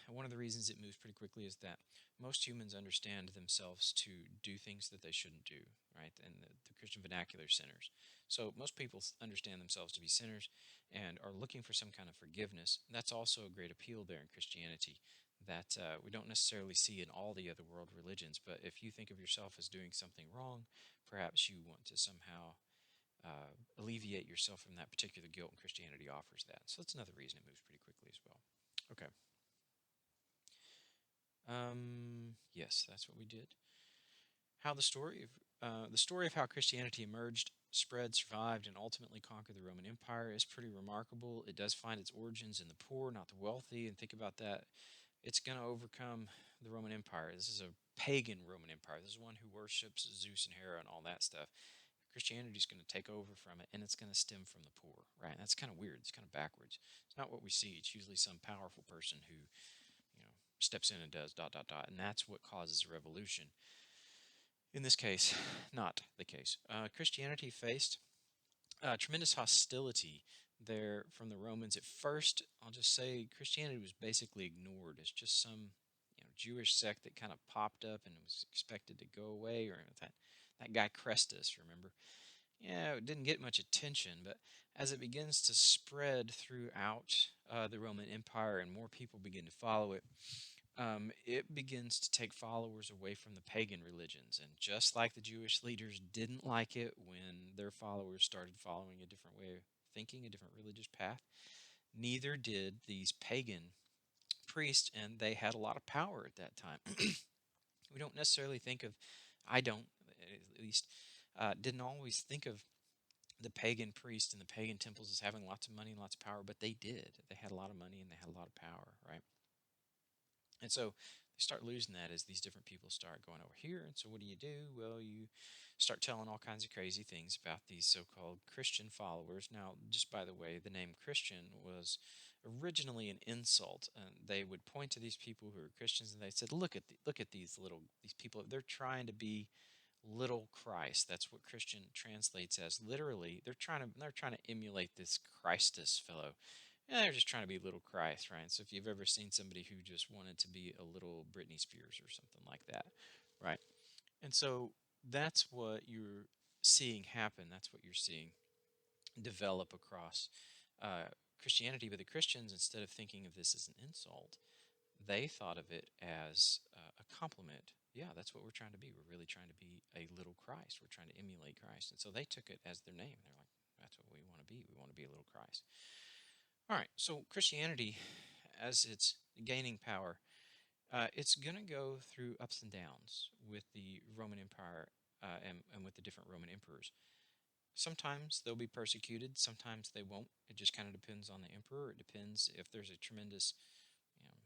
Speaker 1: one of the reasons it moves pretty quickly is that most humans understand themselves to do things that they shouldn't do, right? And the Christian vernacular, sinners. So most people understand themselves to be sinners and are looking for some kind of forgiveness. That's also a great appeal there in Christianity that we don't necessarily see in all the other world religions. But if you think of yourself as doing something wrong, perhaps you want to somehow alleviate yourself from that particular guilt, and Christianity offers that. So that's another reason it moves pretty quickly as well. Okay. Yes, that's what we did. How the story of how Christianity emerged, spread, survived, and ultimately conquered the Roman Empire is pretty remarkable. It does find its origins in the poor, not the wealthy, and think about that. It's going to overcome the Roman Empire. This is a pagan Roman Empire. This is one who worships Zeus and Hera and all that stuff. Christianity is going to take over from it, and it's going to stem from the poor, right? And that's kind of weird. It's kind of backwards. It's not what we see. It's usually some powerful person who, steps in and does dot dot dot, and that's what causes a revolution. In this case, not the case. Christianity faced tremendous hostility there from the Romans. At first, I'll just say Christianity was basically ignored as just some Jewish sect that kind of popped up and was expected to go away, or that guy Crestus, remember? Yeah, it didn't get much attention, but as it begins to spread throughout the Roman Empire and more people begin to follow it, it begins to take followers away from the pagan religions. And just like the Jewish leaders didn't like it when their followers started following a different way of thinking, a different religious path, Neither did these pagan priests, and they had a lot of power at that time. We don't necessarily think of, I don't, at least, didn't always think of the pagan priests and the pagan temples as having lots of money and lots of power, but they did. They had a lot of money and they had a lot of power, right? And so they start losing that as these different people start going over here. And so what do? Well, you start telling all kinds of crazy things about these so-called Christian followers. Now, just by the way, the name Christian was originally an insult, and they would point to these people who are Christians, and they said, look at these people. They're trying to be little Christ. That's what Christian translates as. Literally, they're trying to emulate this Christus fellow. Yeah, they're just trying to be little Christ, right? So if you've ever seen somebody who just wanted to be a little Britney Spears or something like that, right? And so that's what you're seeing happen. That's what you're seeing develop across Christianity. But the Christians, instead of thinking of this as an insult, they thought of it as a compliment. Yeah, that's what we're trying to be. We're really trying to be a little Christ. We're trying to emulate Christ. And so they took it as their name. They're like, that's what we want to be. We want to be a little Christ. All right, so Christianity, as it's gaining power, it's going to go through ups and downs with the Roman Empire and with the different Roman emperors. Sometimes they'll be persecuted, sometimes they won't. It just kind of depends on the emperor. It depends if there's a tremendous you know,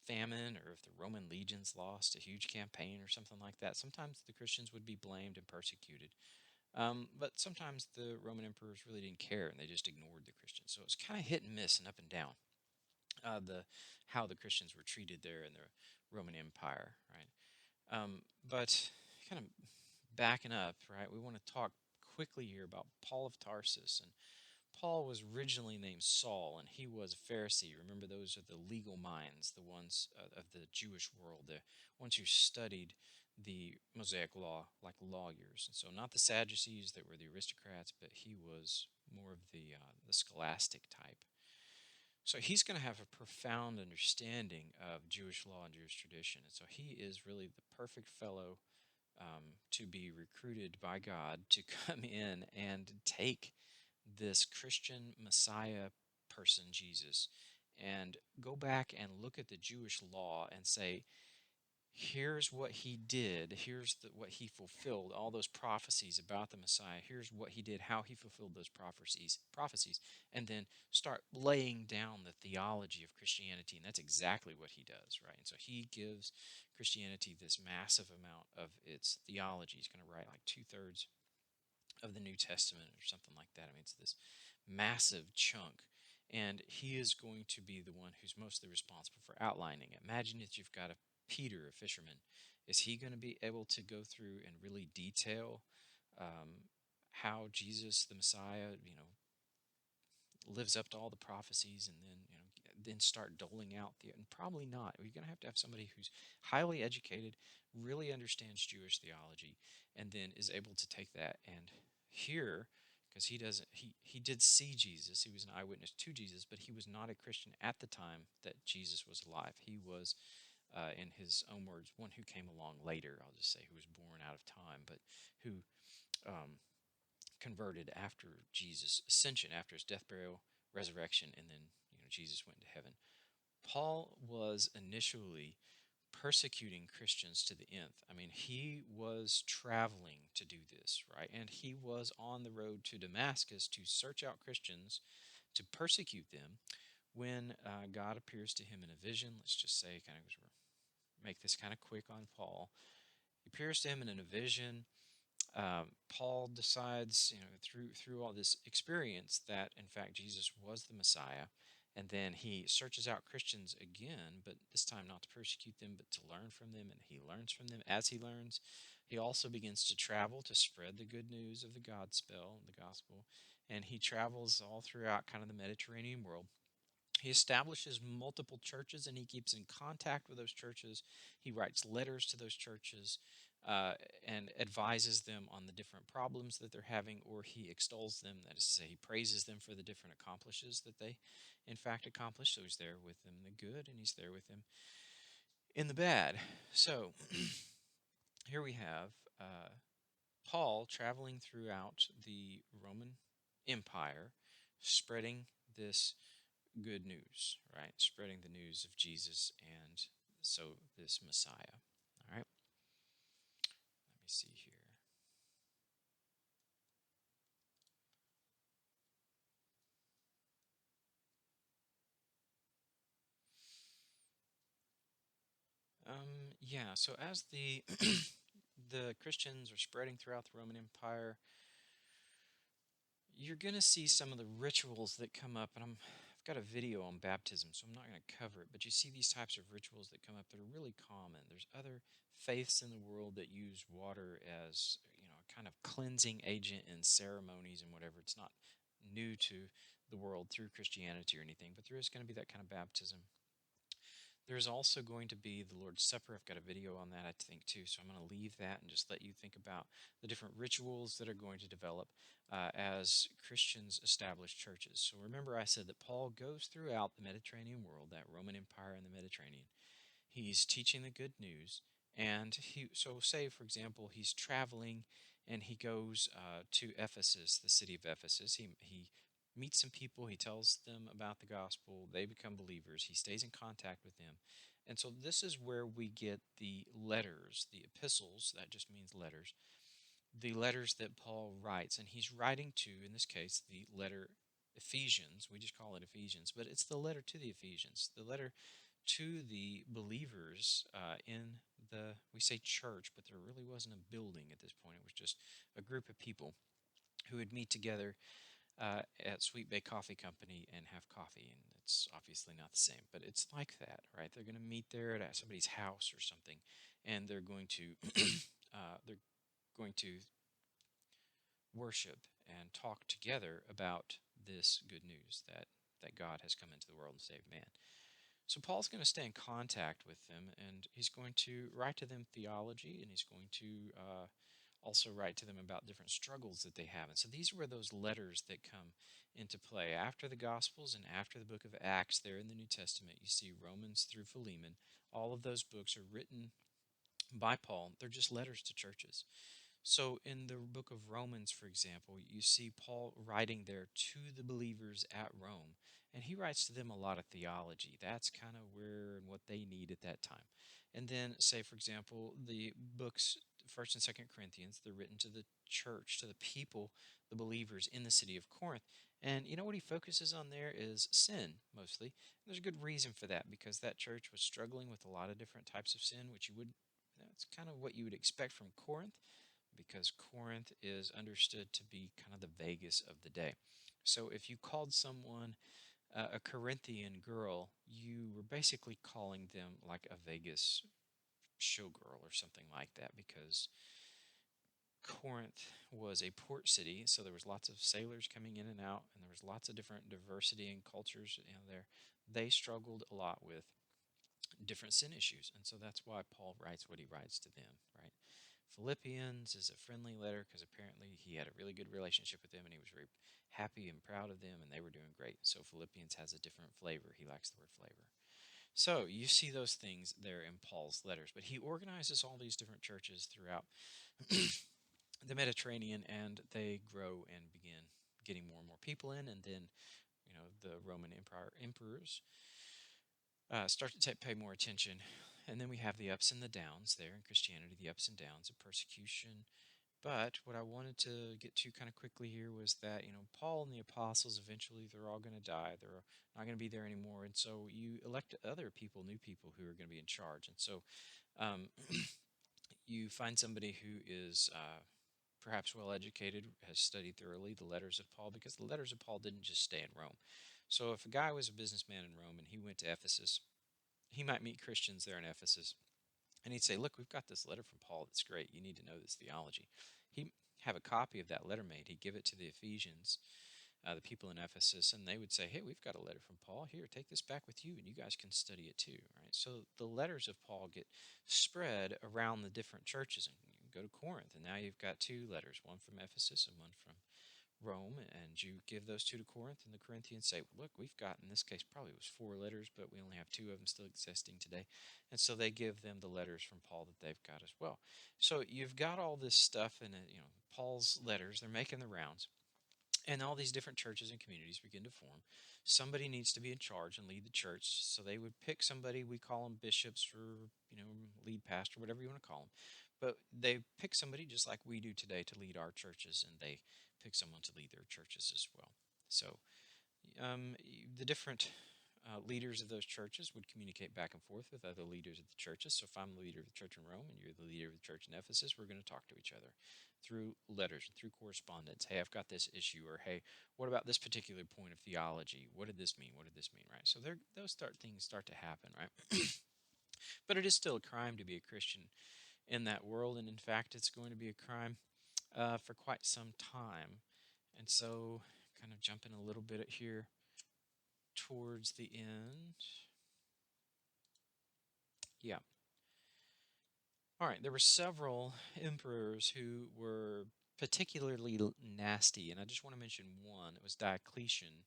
Speaker 1: famine or if the Roman legions lost a huge campaign or something like that. Sometimes the Christians would be blamed and persecuted. But sometimes the Roman emperors really didn't care and they just ignored the Christians. So it's kind of hit and miss and up and down. The how the Christians were treated there in the Roman Empire, right? But kind of backing up, right? We want to talk quickly here about Paul of Tarsus. And Paul was originally named Saul, and he was a Pharisee. Remember, those are the legal minds, the ones of the Jewish world, the ones who studied the Mosaic law like lawyers. And so, not the Sadducees that were the aristocrats, but he was more of the scholastic type. So he's going to have a profound understanding of Jewish law and Jewish tradition. And so he is really the perfect fellow to be recruited by God to come in and take this Christian Messiah person, Jesus, and go back and look at the Jewish law and say, here's what he did, what he fulfilled, all those prophecies about the Messiah. Here's what he did, how he fulfilled those prophecies, and then start laying down the theology of Christianity. And that's exactly what he does, right? And so he gives Christianity this massive amount of its theology. He's going to write like 2/3 of the New Testament or something like that. I mean, it's this massive chunk. And he is going to be the one who's mostly responsible for outlining it. Imagine if you've got a Peter, a fisherman. Is he going to be able to go through and really detail how Jesus, the Messiah, lives up to all the prophecies, and then start doling out and probably not. You're going to have somebody who's highly educated, really understands Jewish theology, and then is able to take that and hear, because he did see Jesus. He was an eyewitness to Jesus, but he was not a Christian at the time that Jesus was alive. He was, in his own words, one who came along later. I'll just say who was born out of time, but who um, converted after Jesus' ascension, after his death, burial, resurrection, and then Jesus went to heaven. Paul was initially persecuting Christians to the nth. I mean, he was traveling to do this, right? And he was on the road to Damascus to search out Christians, to persecute them, when God appears to him in a vision. Let's just say, kind of make this kind of quick on Paul. He appears to him in a vision. Paul decides, through all this experience, that in fact Jesus was the Messiah, and then he searches out Christians again, but this time not to persecute them, but to learn from them, and he learns from them. As he learns, he also begins to travel to spread the good news of the Godspell, the gospel, and he travels all throughout kind of the Mediterranean world. He establishes multiple churches and he keeps in contact with those churches. He writes letters to those churches uh, and advises them on the different problems that they're having, or he extols them. That is to say, he praises them for the different accomplishes that they, in fact, accomplish. So he's there with them in the good and he's there with them in the bad. So here we have Paul traveling throughout the Roman Empire, spreading this good news, right? Spreading the news of Jesus and so this Messiah. All right, let me see here. Yeah, so as the the Christians are spreading throughout the Roman Empire, you're going to see some of the rituals that come up, and I've got a video on baptism, so I'm not going to cover it, but you see these types of rituals that come up that are really common. There's other faiths in the world that use water as, a kind of cleansing agent in ceremonies and whatever. It's not new to the world through Christianity or anything, but there is going to be that kind of baptism. There's also going to be the Lord's Supper. I've got a video on that, I think, too. So I'm going to leave that and just let you think about the different rituals that are going to develop as Christians establish churches. So remember, I said that Paul goes throughout the Mediterranean world, that Roman Empire in the Mediterranean. He's teaching the good news. And so say, for example, he's traveling and he goes to Ephesus, the city of Ephesus. He meets some people, he tells them about the gospel, they become believers, he stays in contact with them. And so this is where we get the letters, the epistles, that just means letters, the letters that Paul writes. And he's writing to, in this case, the letter Ephesians. We just call it Ephesians, but it's the letter to the Ephesians, the letter to the believers in the, we say church, but there really wasn't a building at this point. It was just a group of people who would meet together at Sweet Bay Coffee Company and have coffee. And it's obviously not the same, but it's like that, right? They're going to meet there at somebody's house or something, and they're going to they're going to worship and talk together about this good news that God has come into the world and saved man. So Paul's going to stay in contact with them, and he's going to write to them theology, and he's going to also write to them about different struggles that they have. And so these were those letters that come into play after the Gospels and after the book of Acts. There in the New Testament, you see Romans through Philemon. All of those books are written by Paul. They're just letters to churches. So in the book of Romans, for example, you see Paul writing there to the believers at Rome, and he writes to them a lot of theology. That's kind of where and what they need at that time. And then, say, for example, the books, 1st and 2nd Corinthians, they're written to the church, to the people, the believers in the city of Corinth. And you know what he focuses on there is sin, mostly. And there's a good reason for that, because that church was struggling with a lot of different types of sin, which that's kind of what you would expect from Corinth, because Corinth is understood to be kind of the Vegas of the day. So if you called someone a Corinthian girl, you were basically calling them like a Vegas showgirl or something like that, because Corinth was a port city, so there was lots of sailors coming in and out, and there was lots of different diversity and cultures there. They struggled a lot with different sin issues, and so that's why Paul writes what he writes to them, right? Philippians is a friendly letter because apparently he had a really good relationship with them and he was very happy and proud of them and they were doing great. So Philippians has a different flavor. He likes the word flavor. So you see those things there in Paul's letters, but he organizes all these different churches throughout the Mediterranean, and they grow and begin getting more and more people in, and then the Roman emperors start to pay more attention. And then we have the ups and the downs there in Christianity, the ups and downs of persecution. But what I wanted to get to kind of quickly here was that, Paul and the apostles, eventually they're all going to die. They're not going to be there anymore. And so you elect other people, new people who are going to be in charge. And so um, you find somebody who is perhaps well educated, has studied thoroughly the letters of Paul, because the letters of Paul didn't just stay in Rome. So if a guy was a businessman in Rome and he went to Ephesus, he might meet Christians there in Ephesus, and he'd say, look, we've got this letter from Paul that's great. You need to know this theology. He'd have a copy of that letter made. He'd give it to the Ephesians, the people in Ephesus, and they would say, hey, we've got a letter from Paul. Here, take this back with you, and you guys can study it too. Right? So the letters of Paul get spread around the different churches. And you go to Corinth, and now you've got two letters, one from Ephesus and one from Rome, and you give those two to Corinth, and the Corinthians say, look, we've got, in this case, probably it was 4 letters, but we only have 2 of them still existing today. And so they give them the letters from Paul that they've got as well. So you've got all this stuff in Paul's letters, they're making the rounds. And all these different churches and communities begin to form. Somebody needs to be in charge and lead the church. So they would pick somebody, we call them bishops or, lead pastor, whatever you want to call them. But they pick somebody just like we do today to lead our churches, and they pick someone to lead their churches as well. So the different leaders of those churches would communicate back and forth with other leaders of the churches. So if I'm the leader of the church in Rome and you're the leader of the church in Ephesus, we're going to talk to each other through letters, through correspondence. Hey, I've got this issue, or hey, what about this particular point of theology? What did this mean? What did this mean? Right? So those things start to happen, right? But it is still a crime to be a Christian in that world, and in fact, it's going to be a crime for quite some time. And so, kind of jumping a little bit here towards the end. Yeah. All right. There were several emperors who were particularly nasty, and I just want to mention one. It was Diocletian,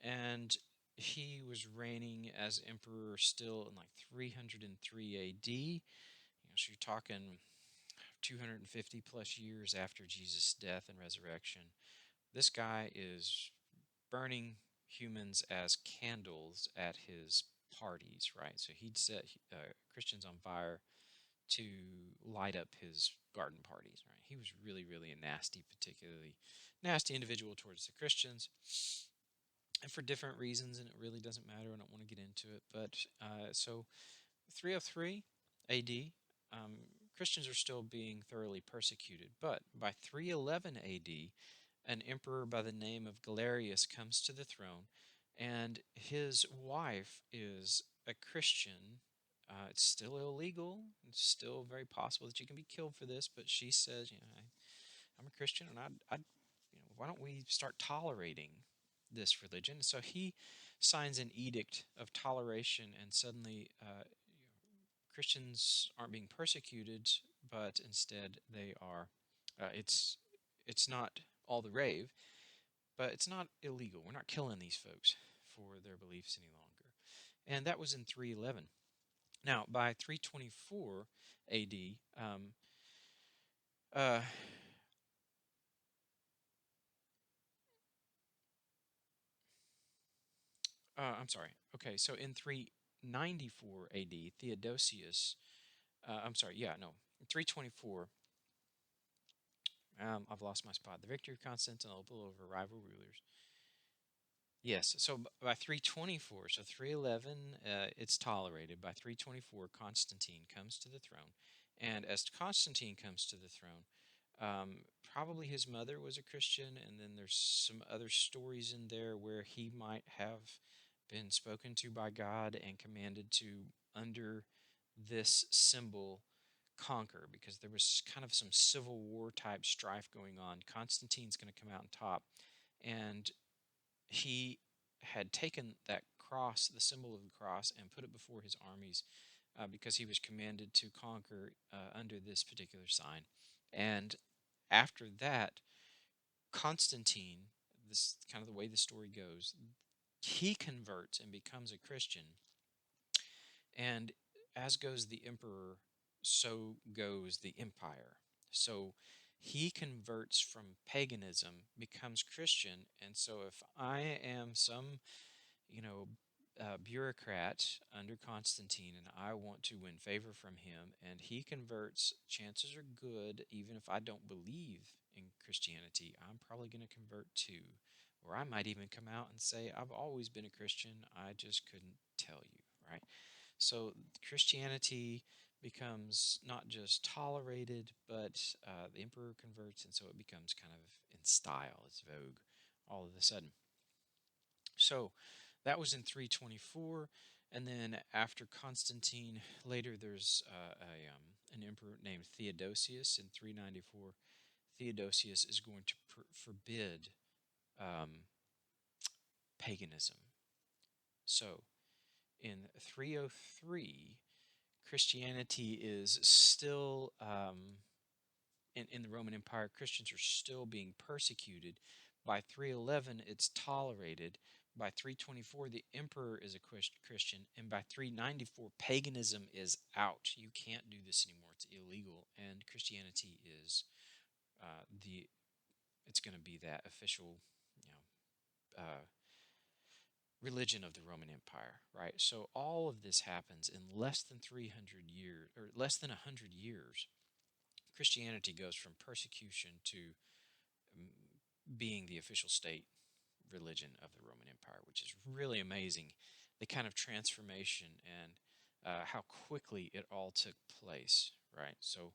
Speaker 1: and he was reigning as emperor still in like 303 AD. So you're talking 250 plus years after Jesus' death and resurrection. This guy is burning humans as candles at his parties, right? So he'd set Christians on fire to light up his garden parties, right? He was really, really a particularly nasty individual towards the Christians, and for different reasons, and it really doesn't matter. I don't want to get into it, but so 303 AD, Christians are still being thoroughly persecuted, but by 311 AD, an emperor by the name of Galerius comes to the throne, and his wife is a Christian. It's still illegal. It's still very possible that you can be killed for this, but she says, I'm a Christian, and why don't we start tolerating this religion? So he signs an edict of toleration, and suddenly Christians aren't being persecuted, but instead they are. It's not all the rave, but it's not illegal. We're not killing these folks for their beliefs any longer. And that was in 311. Now, by 324 AD, uh, I'm sorry. Okay, so in 394 AD, Theodosius, I'm sorry, yeah, no, 324, I've lost my spot. The victory of Constantinople over rival rulers. Yes, so by 324, so 311, it's tolerated. By 324, Constantine comes to the throne. And as Constantine comes to the throne, probably his mother was a Christian, and then there's some other stories in there where he might have been spoken to by God and commanded to, under this symbol, conquer, because there was kind of some civil war type strife going on. Constantine's going to come out on top, and he had taken that cross, the symbol of the cross, and put it before his armies because he was commanded to conquer under this particular sign. And after that, Constantine, this kind of the way the story goes, he converts and becomes a Christian. And as goes the emperor, so goes the empire. So he converts from paganism, becomes Christian. And so if I am some, bureaucrat under Constantine, and I want to win favor from him, and he converts, chances are good, even if I don't believe in Christianity, I'm probably going to convert too. Or I might even come out and say, I've always been a Christian, I just couldn't tell you, right? So Christianity becomes not just tolerated, but the emperor converts, and so it becomes kind of in style. It's vogue all of a sudden. So that was in 324, and then after Constantine, later there's an emperor named Theodosius in 394. Theodosius is going to forbid um, paganism. So in 303, Christianity is still, in the Roman Empire, Christians are still being persecuted. By 311, it's tolerated. By 324, the emperor is a Christian. And by 394, paganism is out. You can't do this anymore. It's illegal. And Christianity is it's going to be that official religion of the Roman Empire, right? So all of this happens in less than 300 years, or less than 100 years. Christianity goes from persecution to um, being the official state religion of the Roman Empire, which is really amazing. The kind of transformation and how quickly it all took place, right? So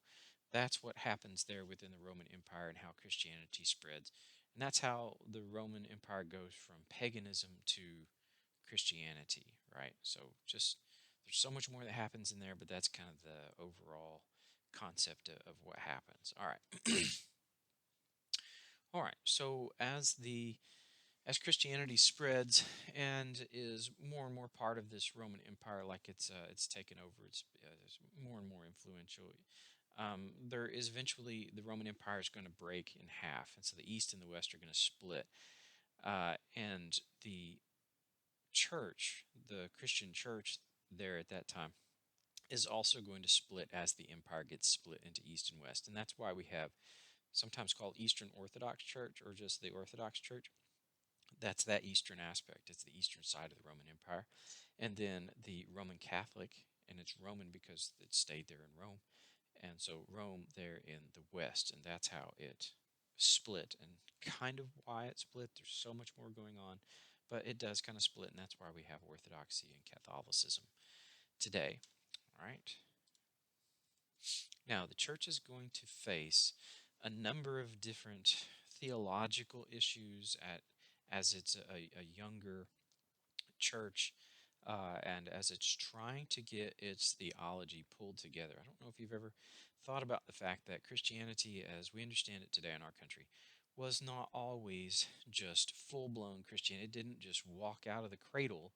Speaker 1: that's what happens there within the Roman Empire and how Christianity spreads. And that's how the Roman Empire goes from paganism to Christianity, right? So just there's so much more that happens in there, but that's kind of the overall concept of what happens. All right. All right. So as Christianity spreads and is more and more part of this Roman Empire, like it's taken over, it's more and more influential. There is eventually the Roman Empire is going to break in half, and so the East and the West are going to split, and the church, the Christian church there at that time, is also going to split as the empire gets split into East and West, and that's why we have sometimes called Eastern Orthodox Church or just the Orthodox Church. That's that Eastern aspect. It's the Eastern side of the Roman Empire. And then the Roman Catholic, and it's Roman because it stayed there in Rome. And so Rome there in the West, and that's how it split and kind of why it split. There's so much more going on, but it does kind of split, and that's why we have Orthodoxy and Catholicism today. All right. Now, the church is going to face a number of different theological issues as it's a younger church and as it's trying to get its theology pulled together. I don't know if you've ever thought about the fact that Christianity, as we understand it today in our country, was not always just full-blown Christianity. It didn't just walk out of the cradle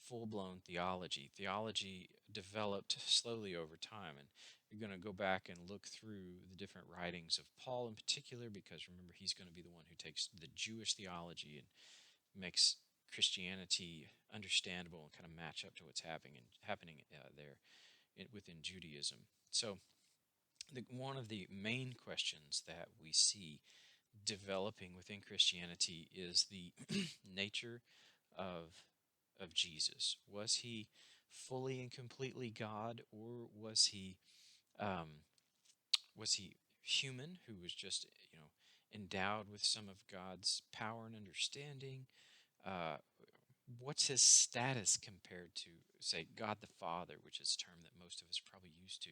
Speaker 1: full-blown theology. Theology developed slowly over time, and you're going to go back and look through the different writings of Paul in particular, because remember, he's going to be the one who takes the Jewish theology and makes Christianity understandable and kind of match up to what's happening there within Judaism. So one of the main questions that we see developing within Christianity is the nature of Jesus. Was he fully and completely God, or um, was he human who was just endowed with some of God's power and understanding? Uh, what's his status compared to, say, God the Father, which is a term that most of us are probably used to?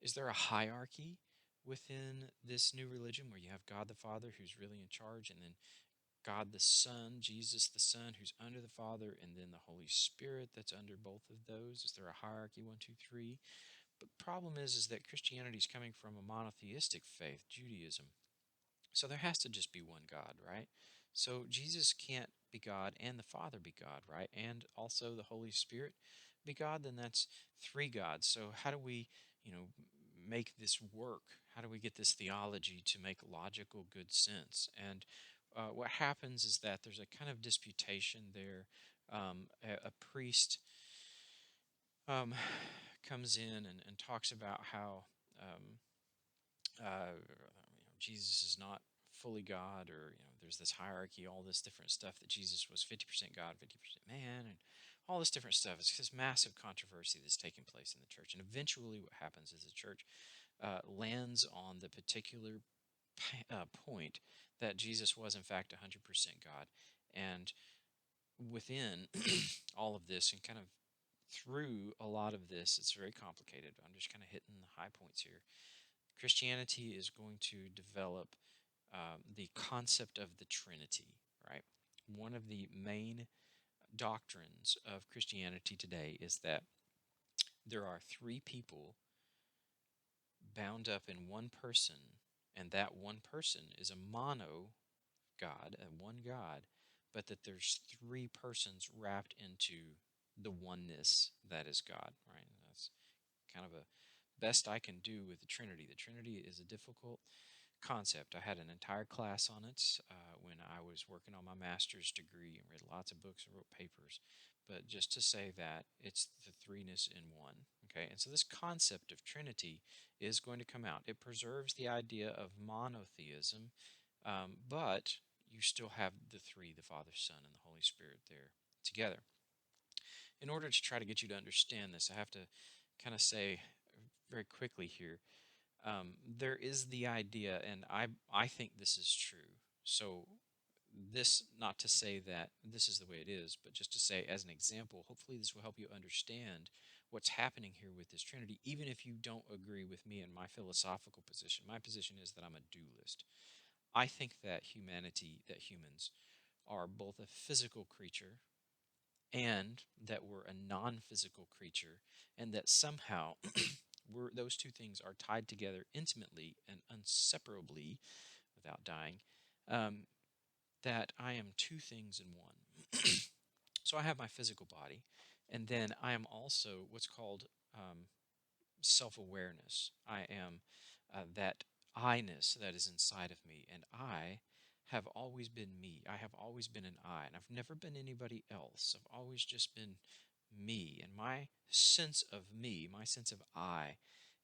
Speaker 1: Is there a hierarchy within this new religion where you have God the Father who's really in charge, and then God the Son, Jesus the Son, who's under the Father, and then the Holy Spirit that's under both of those? Is there a hierarchy, one, two, three? But the problem is that Christianity is coming from a monotheistic faith, Judaism. So there has to just be one God, right? So Jesus can't be God and the Father be God, right? And also the Holy Spirit be God, then that's three gods. So how do we, make this work? How do we get this theology to make logical, good sense? And what happens is that there's a kind of disputation there. A priest um, comes in and talks about how Jesus is not fully God, or there's this hierarchy, all this different stuff, that Jesus was 50% God, 50% man, and all this different stuff. It's this massive controversy that's taking place in the church, and eventually what happens is the church lands on the particular point that Jesus was in fact 100% God, and within all of this, and kind of through a lot of this, it's very complicated. I'm just kind of hitting the high points here. Christianity is going to develop the concept of the Trinity, right? One of the main doctrines of Christianity today is that there are three people bound up in one person, and that one person is a mono God, a one God, but that there's three persons wrapped into the oneness that is God, right? And that's kind of a best I can do with the Trinity. The Trinity is a difficult concept. I had an entire class on it when I was working on my master's degree, and read lots of books and wrote papers. But just to say that it's the threeness in one. Okay, and so this concept of Trinity is going to come out. It preserves the idea of monotheism, but you still have the three, the Father, Son, and the Holy Spirit there together. In order to try to get you to understand this, I have to kind of say very quickly here, there is the idea, and I think this is true. So this, not to say that this is the way it is, but just to say as an example, hopefully this will help you understand what's happening here with this Trinity, even if you don't agree with me in my philosophical position. My position is that I'm a dualist. I think that humans are both a physical creature and that we're a non-physical creature, and that somehow those two things are tied together intimately and inseparably without dying, um, that I am two things in one. So I have my physical body, and then I am also what's called um, self-awareness. I am that I-ness that is inside of me, and I have always been me. I have always been an I, and I've never been anybody else. I've always just been me, and my sense of me, my sense of I,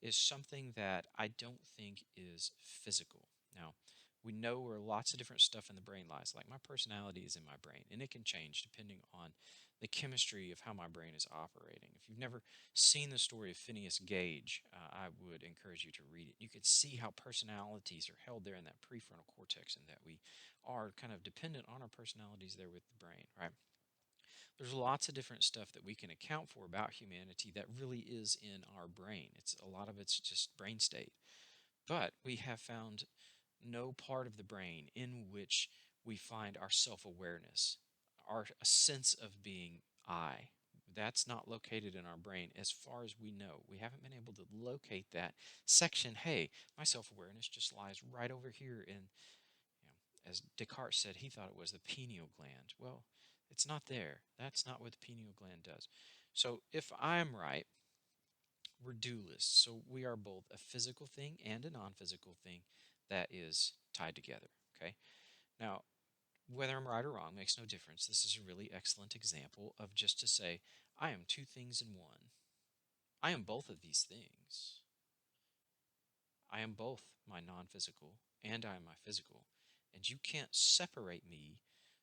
Speaker 1: is something that I don't think is physical. Now, we know where lots of different stuff in the brain lies. Like my personality is in my brain, and it can change depending on the chemistry of how my brain is operating. If you've never seen the story of Phineas Gage, I would encourage you to read it. You could see how personalities are held there in that prefrontal cortex, and that we are kind of dependent on our personalities there with the brain, right? There's lots of different stuff that we can account for about humanity that really is in our brain. It's a lot of it's just brain state. But we have found no part of the brain in which we find our self-awareness, our a sense of being I. That's not located in our brain as far as we know. We haven't been able to locate that section. Hey, my self-awareness just lies right over here in, as Descartes said, he thought it was the pineal gland. Well, it's not there. That's not what the pineal gland does. So if I'm right, we're dualists. So we are both a physical thing and a non-physical thing that is tied together. Okay. Now, whether I'm right or wrong makes no difference. This is a really excellent example of just to say, I am two things in one. I am both of these things. I am both my non-physical and I am my physical. And you can't separate me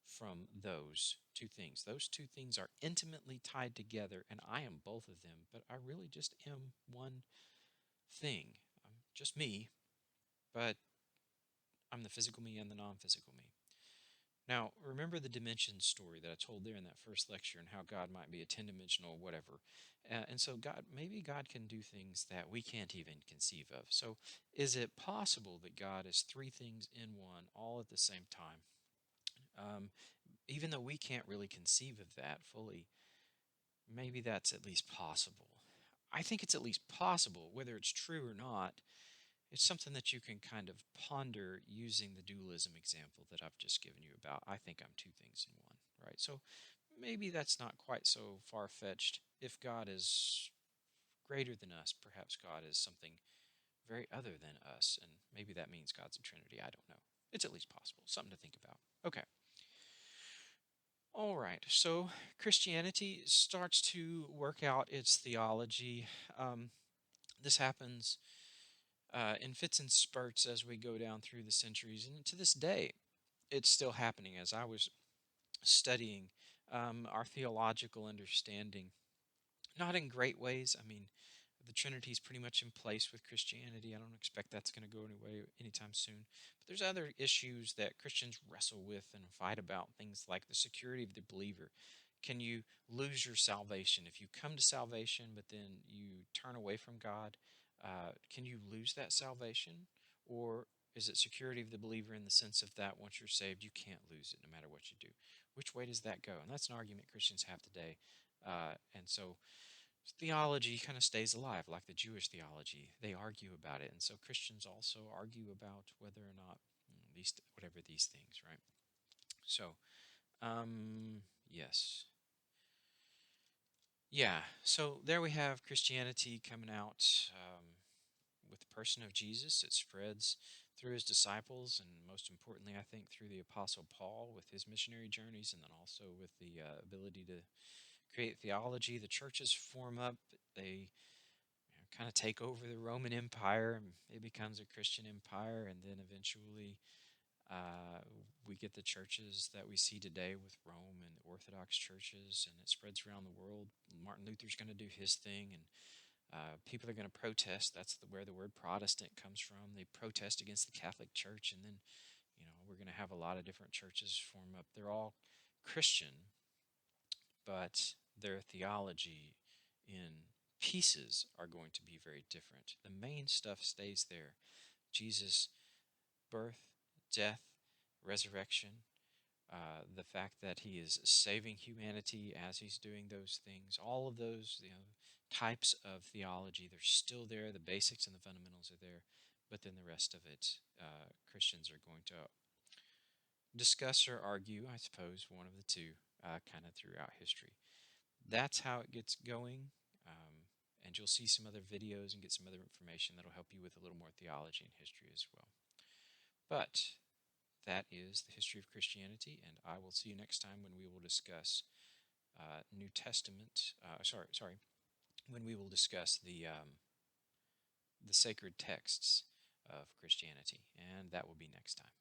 Speaker 1: from those two things. Those two things are intimately tied together, and I am both of them, but I really just am one thing. I'm just me, but I'm the physical me and the non-physical me. Now, remember the dimension story that I told there in that first lecture, and how God might be a 10-dimensional whatever. And so maybe God can do things that we can't even conceive of. So is it possible that God is three things in one all at the same time? Even though we can't really conceive of that fully, maybe that's at least possible. I think it's at least possible. Whether it's true or not, it's something that you can kind of ponder using the dualism example that I've just given you about, I think I'm two things in one, right? So maybe that's not quite so far-fetched. If God is greater than us, perhaps God is something very other than us, and maybe that means God's a Trinity. I don't know. It's at least possible. Something to think about. Okay. All right. So Christianity starts to work out its theology. This happens in fits and spurts as we go down through the centuries. And to this day, it's still happening. As I was studying our theological understanding, not in great ways. I mean, the Trinity is pretty much in place with Christianity. I don't expect that's going to go anyway anytime soon. But there's other issues that Christians wrestle with and fight about, things like the security of the believer. Can you lose your salvation? If you come to salvation, but then you turn away from God, can you lose that salvation? Or is it security of the believer in the sense of that once you're saved, you can't lose it no matter what you do? Which way does that go? And that's an argument Christians have today. And so theology kind of stays alive, like the Jewish theology. They argue about it. And so Christians also argue about whether or not whatever these things, right? So, yes. Yeah, so there we have Christianity coming out with the person of Jesus. It spreads through his disciples, and most importantly, I think, through the Apostle Paul with his missionary journeys, and then also with the ability to create theology. The churches form up. They kind of take over the Roman Empire, and it becomes a Christian empire, and then eventually Uh, we get the churches that we see today with Rome and the Orthodox churches, and it spreads around the world. Martin Luther's going to do his thing, and people are going to protest. That's where the word Protestant comes from. They protest against the Catholic Church, and then we're going to have a lot of different churches form up. They're all Christian, but their theology in pieces are going to be very different. The main stuff stays there: Jesus' birth, death, resurrection, the fact that he is saving humanity as he's doing those things. All of those types of theology, they're still there. The basics and the fundamentals are there, but then the rest of it, Christians are going to discuss or argue, I suppose, one of the two, kind of throughout history. That's how it gets going. And you'll see some other videos and get some other information that'll help you with a little more theology and history as well. But that is the history of Christianity, and I will see you next time when we will discuss New Testament. When we will discuss the sacred texts of Christianity, and that will be next time.